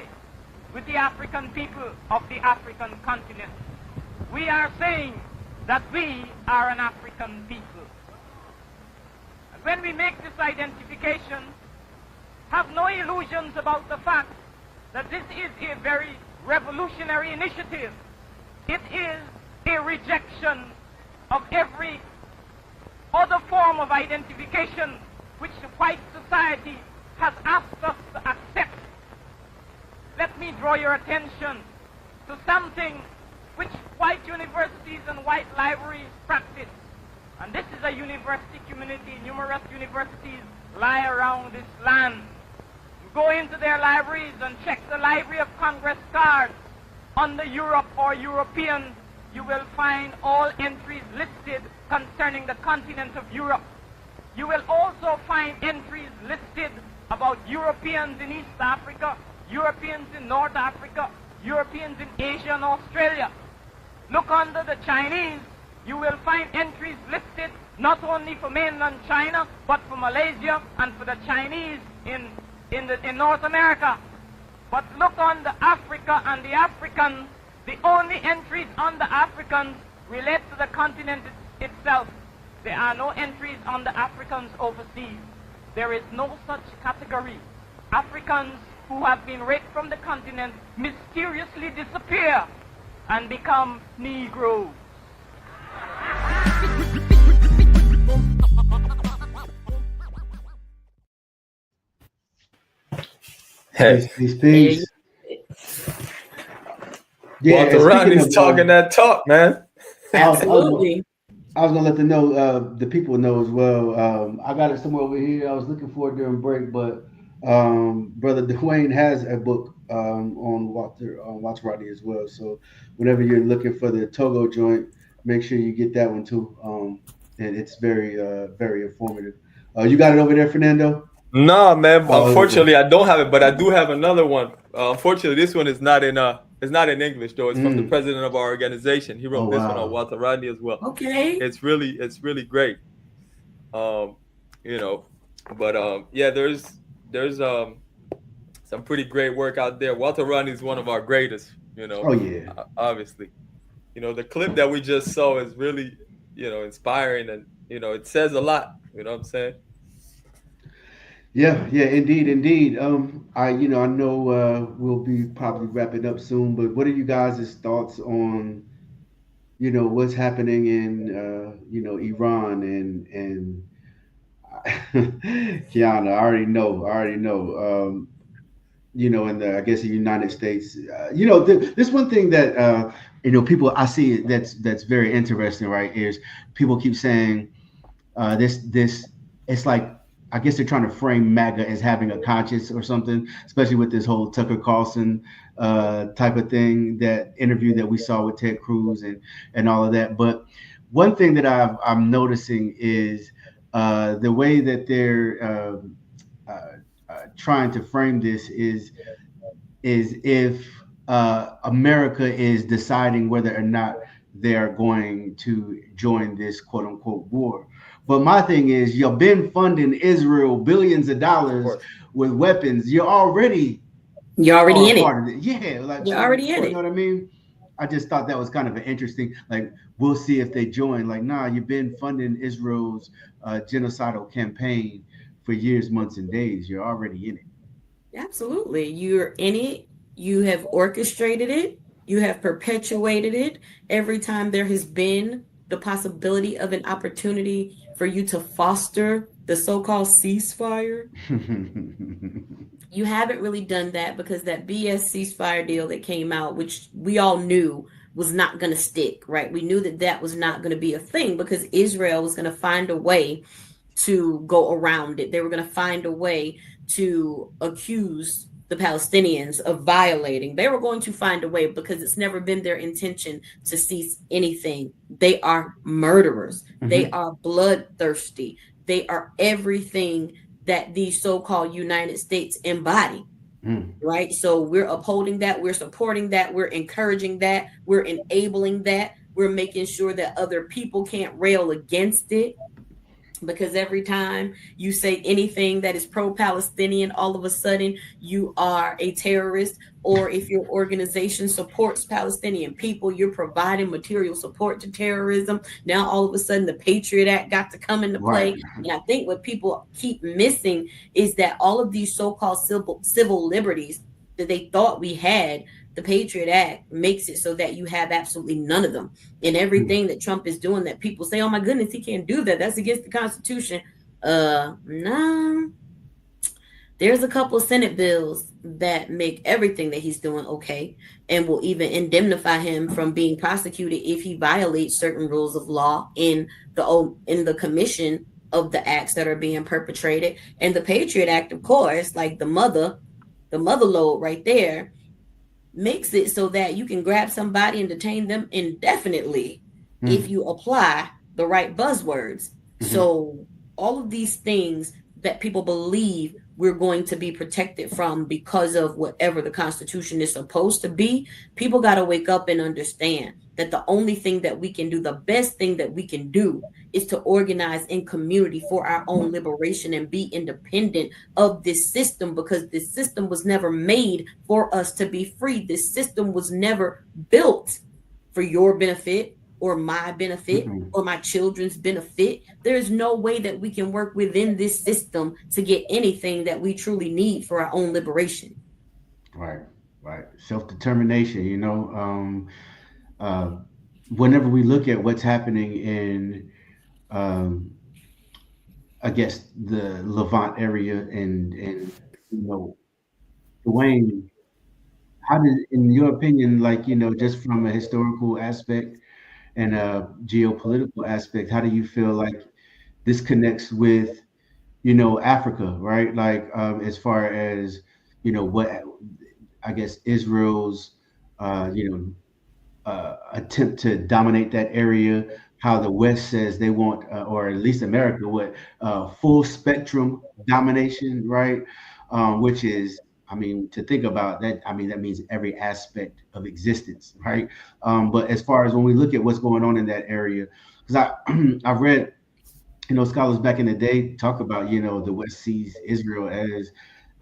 with the African people of the African continent. We are saying that we are an African people. And when we make this identification, have no illusions about the fact that this is a very revolutionary initiative. It is a rejection of every other form of identification which the white society has asked us to accept. Let me draw your attention to something which white universities and white libraries practice. And this is a university community. Numerous universities lie around this land. You go into their libraries and check the Library of Congress cards. Under Europe or European, you will find all entries listed concerning the continent of Europe. You will also find entries listed about Europeans in East Africa, Europeans in North Africa, Europeans in Asia and Australia. Look under the Chinese, you will find entries listed not only for mainland China, but for Malaysia and for the Chinese in North America. But look on the Africa and the Africans, the only entries on the Africans relate to the continent itself. There are no entries on the Africans overseas. There is no such category. Africans who have been raped from the continent mysteriously disappear and become Negroes. Hey, Peace. Yeah, Walter Rodney's talking that talk, man. Absolutely. I was gonna let them know, the people know as well. I got it somewhere over here. I was looking for it during break, but brother Dwayne has a book on Walter Rodney as well. So whenever you're looking for the Togo joint, make sure you get that one too. And it's very very informative. You got it over there, Fernando? No, man. Unfortunately, I don't have it, but I do have another one. Unfortunately, this one is not in English though. It's from the president of our organization. He wrote this one on Walter Rodney as well. Okay. It's really great. Yeah, there's some pretty great work out there. Walter Rodney is one of our greatest, Oh yeah. Obviously. The clip that we just saw is really, inspiring, and it says a lot, you know what I'm saying? Yeah, indeed. I know we'll be probably wrapping up soon, but what are you guys' thoughts on, what's happening in Iran and Kiana? I already know. In the the United States, this one thing that people I see that's very interesting, right? Is people keep saying this. It's like, I guess they're trying to frame MAGA as having a conscience or something, especially with this whole Tucker Carlson type of thing, that interview that we saw with Ted Cruz and all of that. But one thing that I'm noticing is the way that they're trying to frame this is if America is deciding whether or not they are going to join this quote unquote war. But my thing is, you've been funding Israel billions of dollars with weapons. You're already in it. Yeah, like you're already in it. You know what I mean? I just thought that was kind of an interesting. Like, we'll see if they join. Like, nah, you've been funding Israel's genocidal campaign for years, months, and days. You're already in it. Absolutely, you're in it. You have orchestrated it. You have perpetuated it. Every time there has been the possibility of an opportunity for you to foster the so-called ceasefire, you haven't really done that, because that BS ceasefire deal that came out, which we all knew was not going to stick, right? We knew that was not going to be a thing, because Israel was going to find a way to go around it. They were going to find a way to accuse the Palestinians of violating. They were going to find a way, because it's never been their intention to cease anything. They are murderers. Mm-hmm. They are bloodthirsty. They are everything that the so-called United States embody. Right? So we're upholding that. We're supporting that. We're encouraging that. We're enabling that. We're making sure that other people can't rail against it. Because every time you say anything that is pro-Palestinian, all of a sudden you are a terrorist. Or if your organization supports Palestinian people, you're providing material support to terrorism. Now, all of a sudden, the Patriot Act got to come into play. Right. And I think what people keep missing is that all of these so-called civil liberties that they thought we had, the Patriot Act makes it so that you have absolutely none of them. And everything that Trump is doing, that people say, oh my goodness, he can't do that. That's against the Constitution. No. There's a couple of Senate bills that make everything that he's doing okay, and will even indemnify him from being prosecuted if he violates certain rules of law in the commission of the acts that are being perpetrated. And the Patriot Act, of course, like the mother lode right there, makes it so that you can grab somebody and detain them indefinitely if you apply the right buzzwords. So all of these things that people believe we're going to be protected from because of whatever the Constitution is supposed to be, people got to wake up and understand that the only thing that we can do, the best thing that we can do, is to organize in community for our own liberation and be independent of this system, because this system was never made for us to be free. This system was never built for your benefit or my benefit or my children's benefit. There's no way that we can work within this system to get anything that we truly need for our own liberation. Right. Self-determination, whenever we look at what's happening in, I guess, the Levant area and Dwayne, how did, in your opinion, just from a historical aspect and a geopolitical aspect, how do you feel like this connects with, Africa, right? As far as, what I guess Israel's, attempt to dominate that area, how the West says they want, or at least America, full spectrum domination, right? Which is, to think about that, that means every aspect of existence, right? But as far as when we look at what's going on in that area, because I've read, scholars back in the day talk about, the West sees Israel as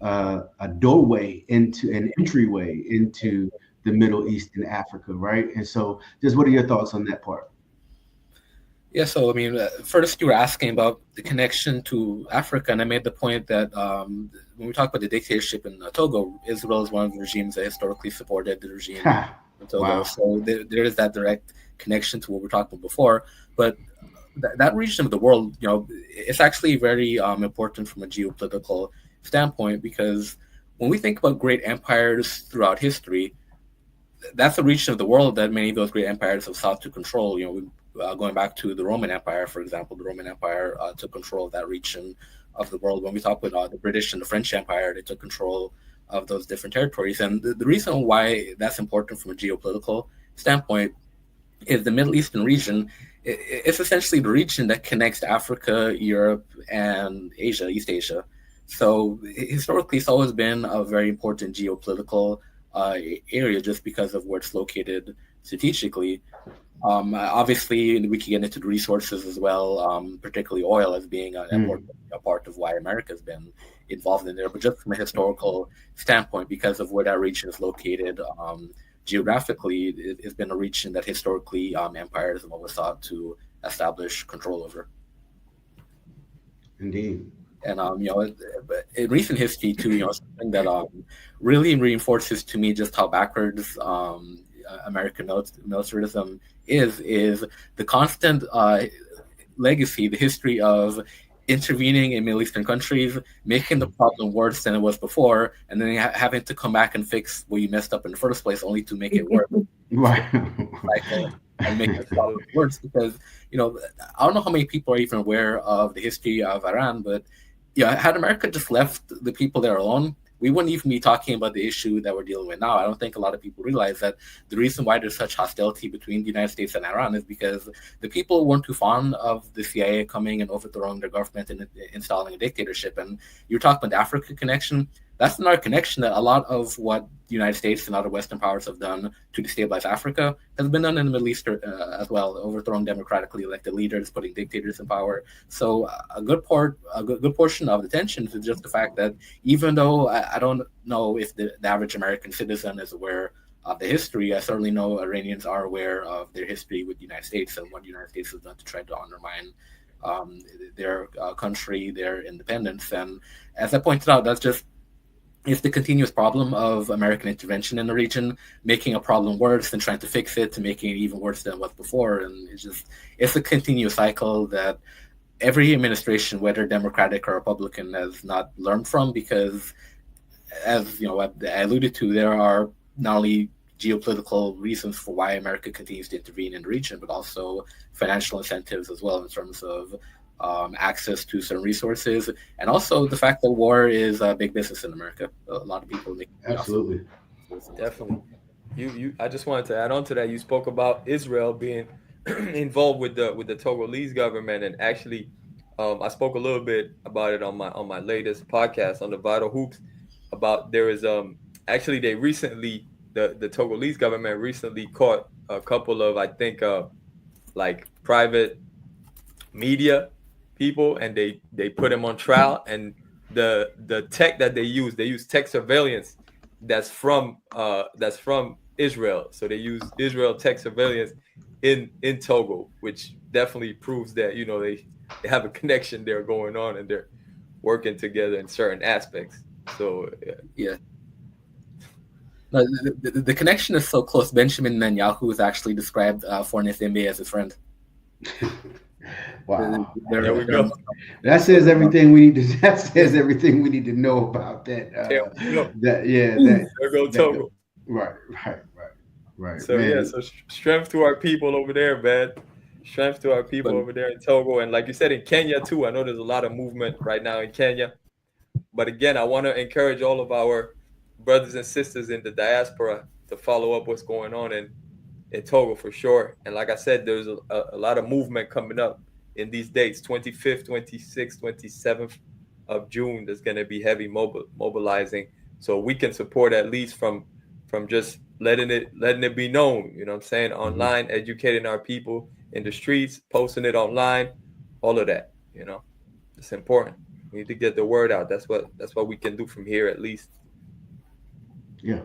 a doorway into an entryway into the Middle East and Africa, right? And so, just what are your thoughts on that part? Yeah, so first you were asking about the connection to Africa, and I made the point that when we talk about the dictatorship in Togo, Israel is one of the regimes that historically supported the regime in Togo. Wow. So there is that direct connection to what we were talking about before. But that region of the world, it's actually very important from a geopolitical standpoint, because when we think about great empires throughout history, that's a region of the world that many of those great empires have sought to control. Going back to the Roman Empire, for example, the Roman Empire took control of that region of the world. When we talk about the British and the French Empire, they took control of those different territories. And the reason why that's important from a geopolitical standpoint is the Middle Eastern region. It's essentially the region that connects Africa, Europe, and Asia, East Asia. So historically, it's always been a very important geopolitical area just because of where it's located strategically. Obviously, we can get into the resources as well, particularly oil as being an important part of why America has been involved in there. But just from a historical standpoint, because of where that region is located geographically, it's been a region that historically empires have always sought to establish control over. Indeed. And in recent history too, something that really reinforces to me just how backwards American militarism is the constant legacy, the history of intervening in Middle Eastern countries, making the problem worse than it was before, and then having to come back and fix what you messed up in the first place, only to make it worse. Right. And make the problem worse, because I don't know how many people are even aware of the history of Iran, but had America just left the people there alone, we wouldn't even be talking about the issue that we're dealing with now. I don't think a lot of people realize that the reason why there's such hostility between the United States and Iran is because the people weren't too fond of the CIA coming and overthrowing their government and installing a dictatorship. And you're talking about the Africa connection. That's another connection that a lot of what the United States and other Western powers have done to destabilize Africa has been done in the Middle East as well, overthrowing democratically elected leaders, putting dictators in power. So a good portion of the tension is just the fact that even though I don't know if the average American citizen is aware of the history, I certainly know Iranians are aware of their history with the United States and what the United States has done to try to undermine their country, their independence. And as I pointed out, it's the continuous problem of American intervention in the region, making a problem worse and trying to fix it, to making it even worse than it was before. And it's a continuous cycle that every administration, whether Democratic or Republican, has not learned from, because as I alluded to, there are not only geopolitical reasons for why America continues to intervene in the region, but also financial incentives as well, in terms of access to certain resources, and also the fact that war is a big business in America. A lot of people make absolutely. Definitely. I just wanted to add on to that. You spoke about Israel being involved with the Togolese government, and actually I spoke a little bit about it on my latest podcast on the Vital Hoops. About there is actually they recently the Togolese government recently caught a couple of, I think, like private media people, and they put them on trial. And the tech that they use tech surveillance that's from Israel. So they use Israel tech surveillance in Togo, which definitely proves that they have a connection there going on, and they're working together in certain aspects. So yeah. No, the connection is so close. Benjamin Netanyahu is actually described for Nthembe as his friend. Wow. There we go. That says everything we need to. That says everything we need to know about that. There go Togo. Right. So man. so strength to our people over there, man. Strength to our people over there in Togo, and like you said, in Kenya too. I know there's a lot of movement right now in Kenya. But again, I want to encourage all of our brothers and sisters in the diaspora to follow up what's going on in Togo for sure. And like I said, there's a lot of movement coming up in these dates, 25th, 26th, 27th of June. There's going to be heavy mobilizing. So we can support at least from just letting it be known, you know what I'm saying? Online, educating our people in the streets, posting it online, all of that, it's important. We need to get the word out. That's what we can do from here at least. Yeah,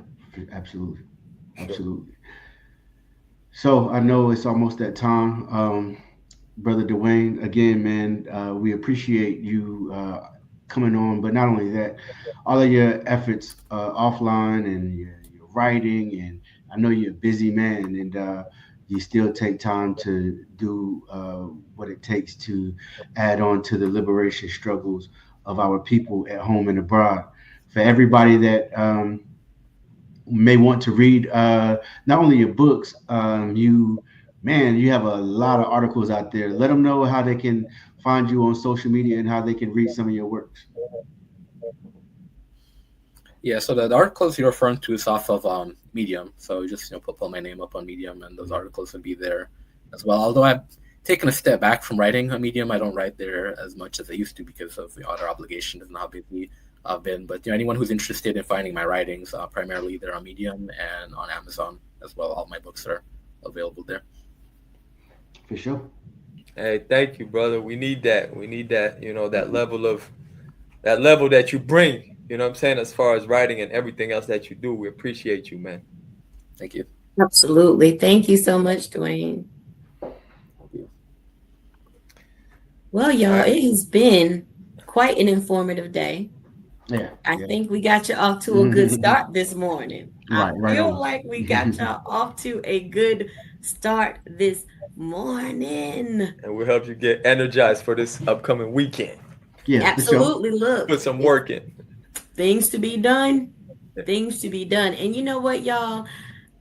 absolutely. Absolutely. So I know it's almost that time. Brother Dwayne, again, man, we appreciate you coming on, but not only that, all of your efforts offline and your writing, and I know you're a busy man, and you still take time to do what it takes to add on to the liberation struggles of our people at home and abroad. For everybody that may want to read not only your books, you have a lot of articles out there. Let them know how they can find you on social media and how they can read some of your works. Yeah, so the articles you're referring to is off of Medium. So just put my name up on Medium, and those articles will be there as well. Although I've taken a step back from writing on Medium, I don't write there as much as I used to because of other obligations and how busy I've been. But anyone who's interested in finding my writings, primarily they're on Medium and on Amazon as well. All my books are available there. For sure. Hey, thank you, brother. We need that. We need that. That level that you bring. You know what I'm saying? As far as writing and everything else that you do, we appreciate you, man. Thank you. Absolutely. Thank you so much, Dwayne. Well, y'all, it has been quite an informative day. Yeah. I think we got you off to a good start this morning. I feel like we got y'all off to a good start this morning. And we'll help you get energized for this upcoming weekend. Yeah, absolutely. Sure. Look, put some work in. Things to be done. Things to be done. And you know what, y'all?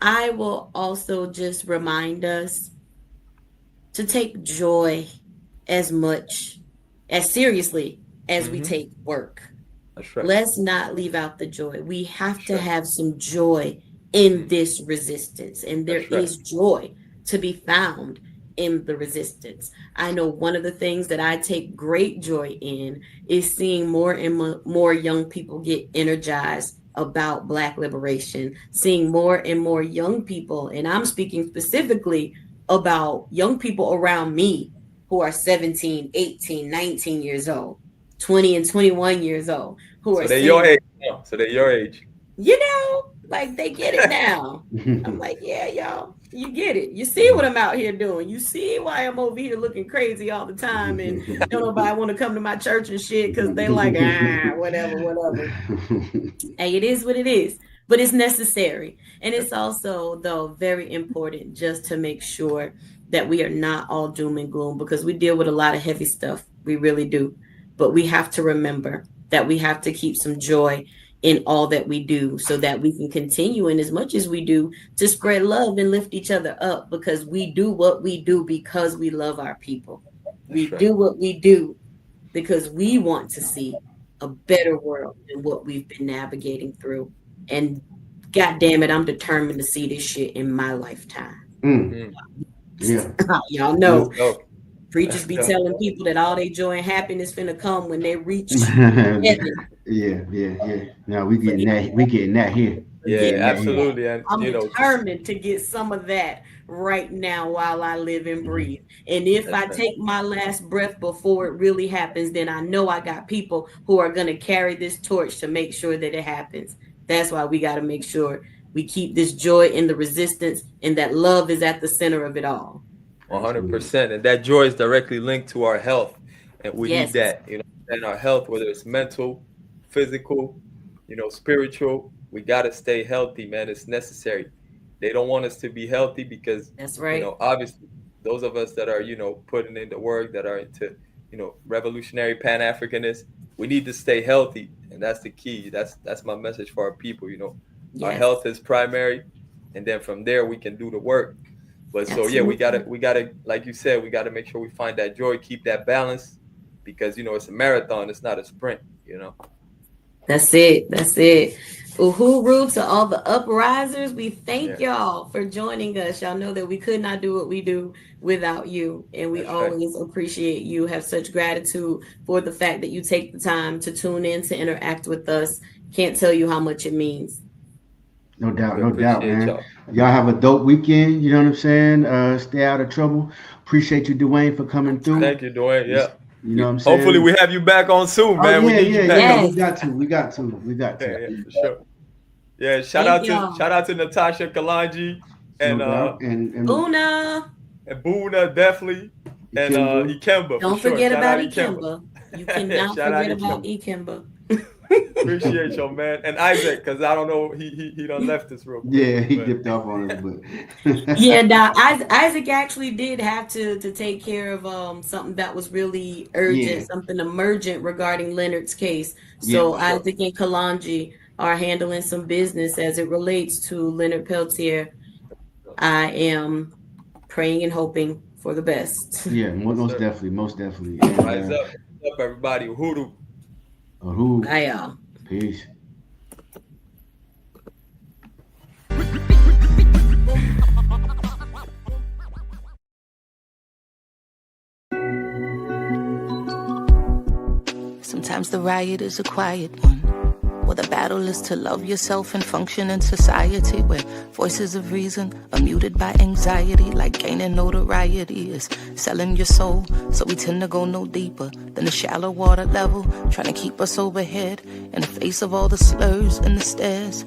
I will also just remind us to take joy as much as seriously as we take work. That's right. Let's not leave out the joy. We have to have some joy in this resistance. And there is joy to be found in the resistance. I know one of the things that I take great joy in is seeing more and more young people get energized about Black liberation, seeing more and more young people, and I'm speaking specifically about young people around me who are 17, 18, 19 years old, 20 and 21 years old, who are saying, your age now. So they're your age. Like they get it now. I'm like, yeah, y'all, you get it. You see what I'm out here doing. You see why I'm over here looking crazy all the time, and don't nobody want to come to my church and shit because they like, whatever. Hey, it is what it is, but it's necessary. And it's also, though, very important just to make sure that we are not all doom and gloom, because we deal with a lot of heavy stuff. We really do. But we have to remember that we have to keep some joy in all that we do so that we can continue in as much as we do to spread love and lift each other up, because we do what we do because we love our people. We do what we do because we want to see a better world than what we've been navigating through. And God damn it, I'm determined to see this shit in my lifetime. Yeah. Y'all know Preachers be telling people that all they joy and happiness finna come when they reach heaven. Yeah. Now we getting that here. Yeah, absolutely. And I'm you know, determined to get some of that right now while I live and breathe. And if I take my last breath before it really happens, then I know I got people who are going to carry this torch to make sure that it happens. That's why we got to make sure we keep this joy in the resistance, and that love is at the center of it all. 100%. And that joy is directly linked to our health. And we need that, you know, and our health, whether it's mental, physical, you know, spiritual, we got to stay healthy, man. It's necessary. They don't want us to be healthy because, that's right. You know, obviously, those of us that are, you know, putting in the work, that are into, you know, revolutionary Pan-Africanists, we need to stay healthy. And that's the key. That's my message for our people, you know. Our health is primary. And then from there, we can do the work. But so, yeah, we gotta, like you said, we gotta make sure we find that joy, keep that balance, because, you know, it's a marathon. It's not a sprint, you know. That's it. Uhuru to all the uprisers. We thank y'all for joining us. Y'all know that we could not do what we do without you. And we always appreciate you, have such gratitude for the fact that you take the time to tune in, to interact with us. Can't tell you how much it means. No doubt, man. Y'all have a dope weekend. You know what I'm saying? Stay out of trouble. Appreciate you, Dwayne, for coming through. Thank you, Dwayne. Yeah. You know what I'm saying? Hopefully we have you back on soon, man. We got to. We got to. Yeah, for sure. Yeah, shout out to Natasha Kalanji and Boona. And Boona, definitely. And Ikemba. Don't forget about Ikemba. You cannot forget about Ikemba. Appreciate you, man. And Isaac, because I don't know, he done left this real quick. Yeah, he dipped off on us, but Isaac actually did have to take care of something that was really urgent, something emergent regarding Leonard's case. So Isaac and Kalanji are handling some business as it relates to Leonard Peltier. I am praying and hoping for the best. Yeah, most definitely. Rise up, everybody. Hoodoo. Bye, y'all. Peace. Sometimes the riot is a quiet one, where the battle is to love yourself and function in society, where voices of reason are muted by anxiety, like gaining notoriety is selling your soul. So we tend to go no deeper than the shallow water level, trying to keep us overhead in the face of all the slurs and the stares,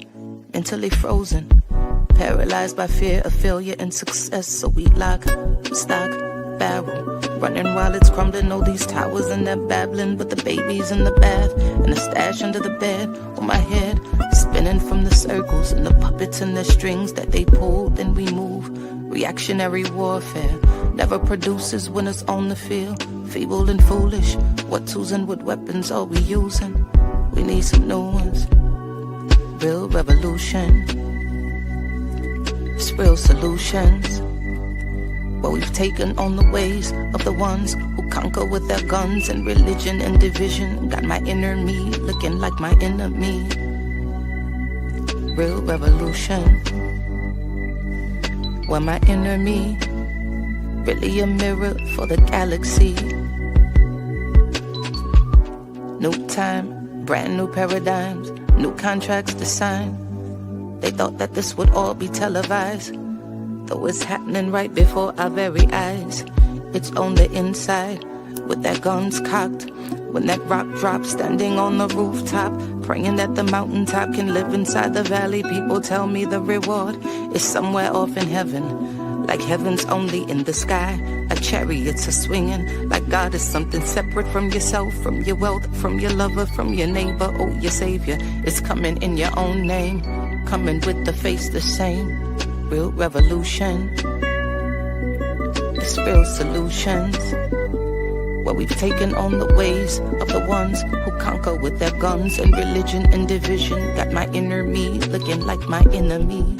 mentally frozen, paralyzed by fear of failure and success. So we lock, stock, barrel, running while it's crumbling. All these towers and they're babbling, but the baby's in the bath and the stash under the bed on my head, spinning from the circles and the puppets and the strings that they pull. Then we move. Reactionary warfare never produces winners on the field. Feeble and foolish, what tools and what weapons are we using? We need some new ones. Real revolution, it's real solutions. But we've taken on the ways of the ones who conquer with their guns and religion and division. Got my inner me looking like my enemy. Real revolution, where my inner me really a mirror for the galaxy. New time, brand new paradigms, new contracts to sign. They thought that this would all be televised, though it's happening right before our very eyes. It's on the inside, with their guns cocked. When that rock drops, standing on the rooftop, praying that the mountaintop can live inside the valley. People tell me the reward is somewhere off in heaven, like heaven's only in the sky. Like chariots are swinging, like God is something separate from yourself, from your wealth, from your lover, from your neighbor. Oh, your savior is coming in your own name, coming with the face the same. Real revolution, it's real solutions, where we've taken on the ways of the ones who conquer with their guns and religion and division. Got my inner me looking like my enemy.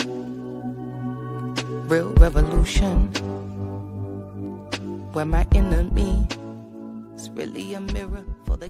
Real revolution, where my enemy is really a mirror for the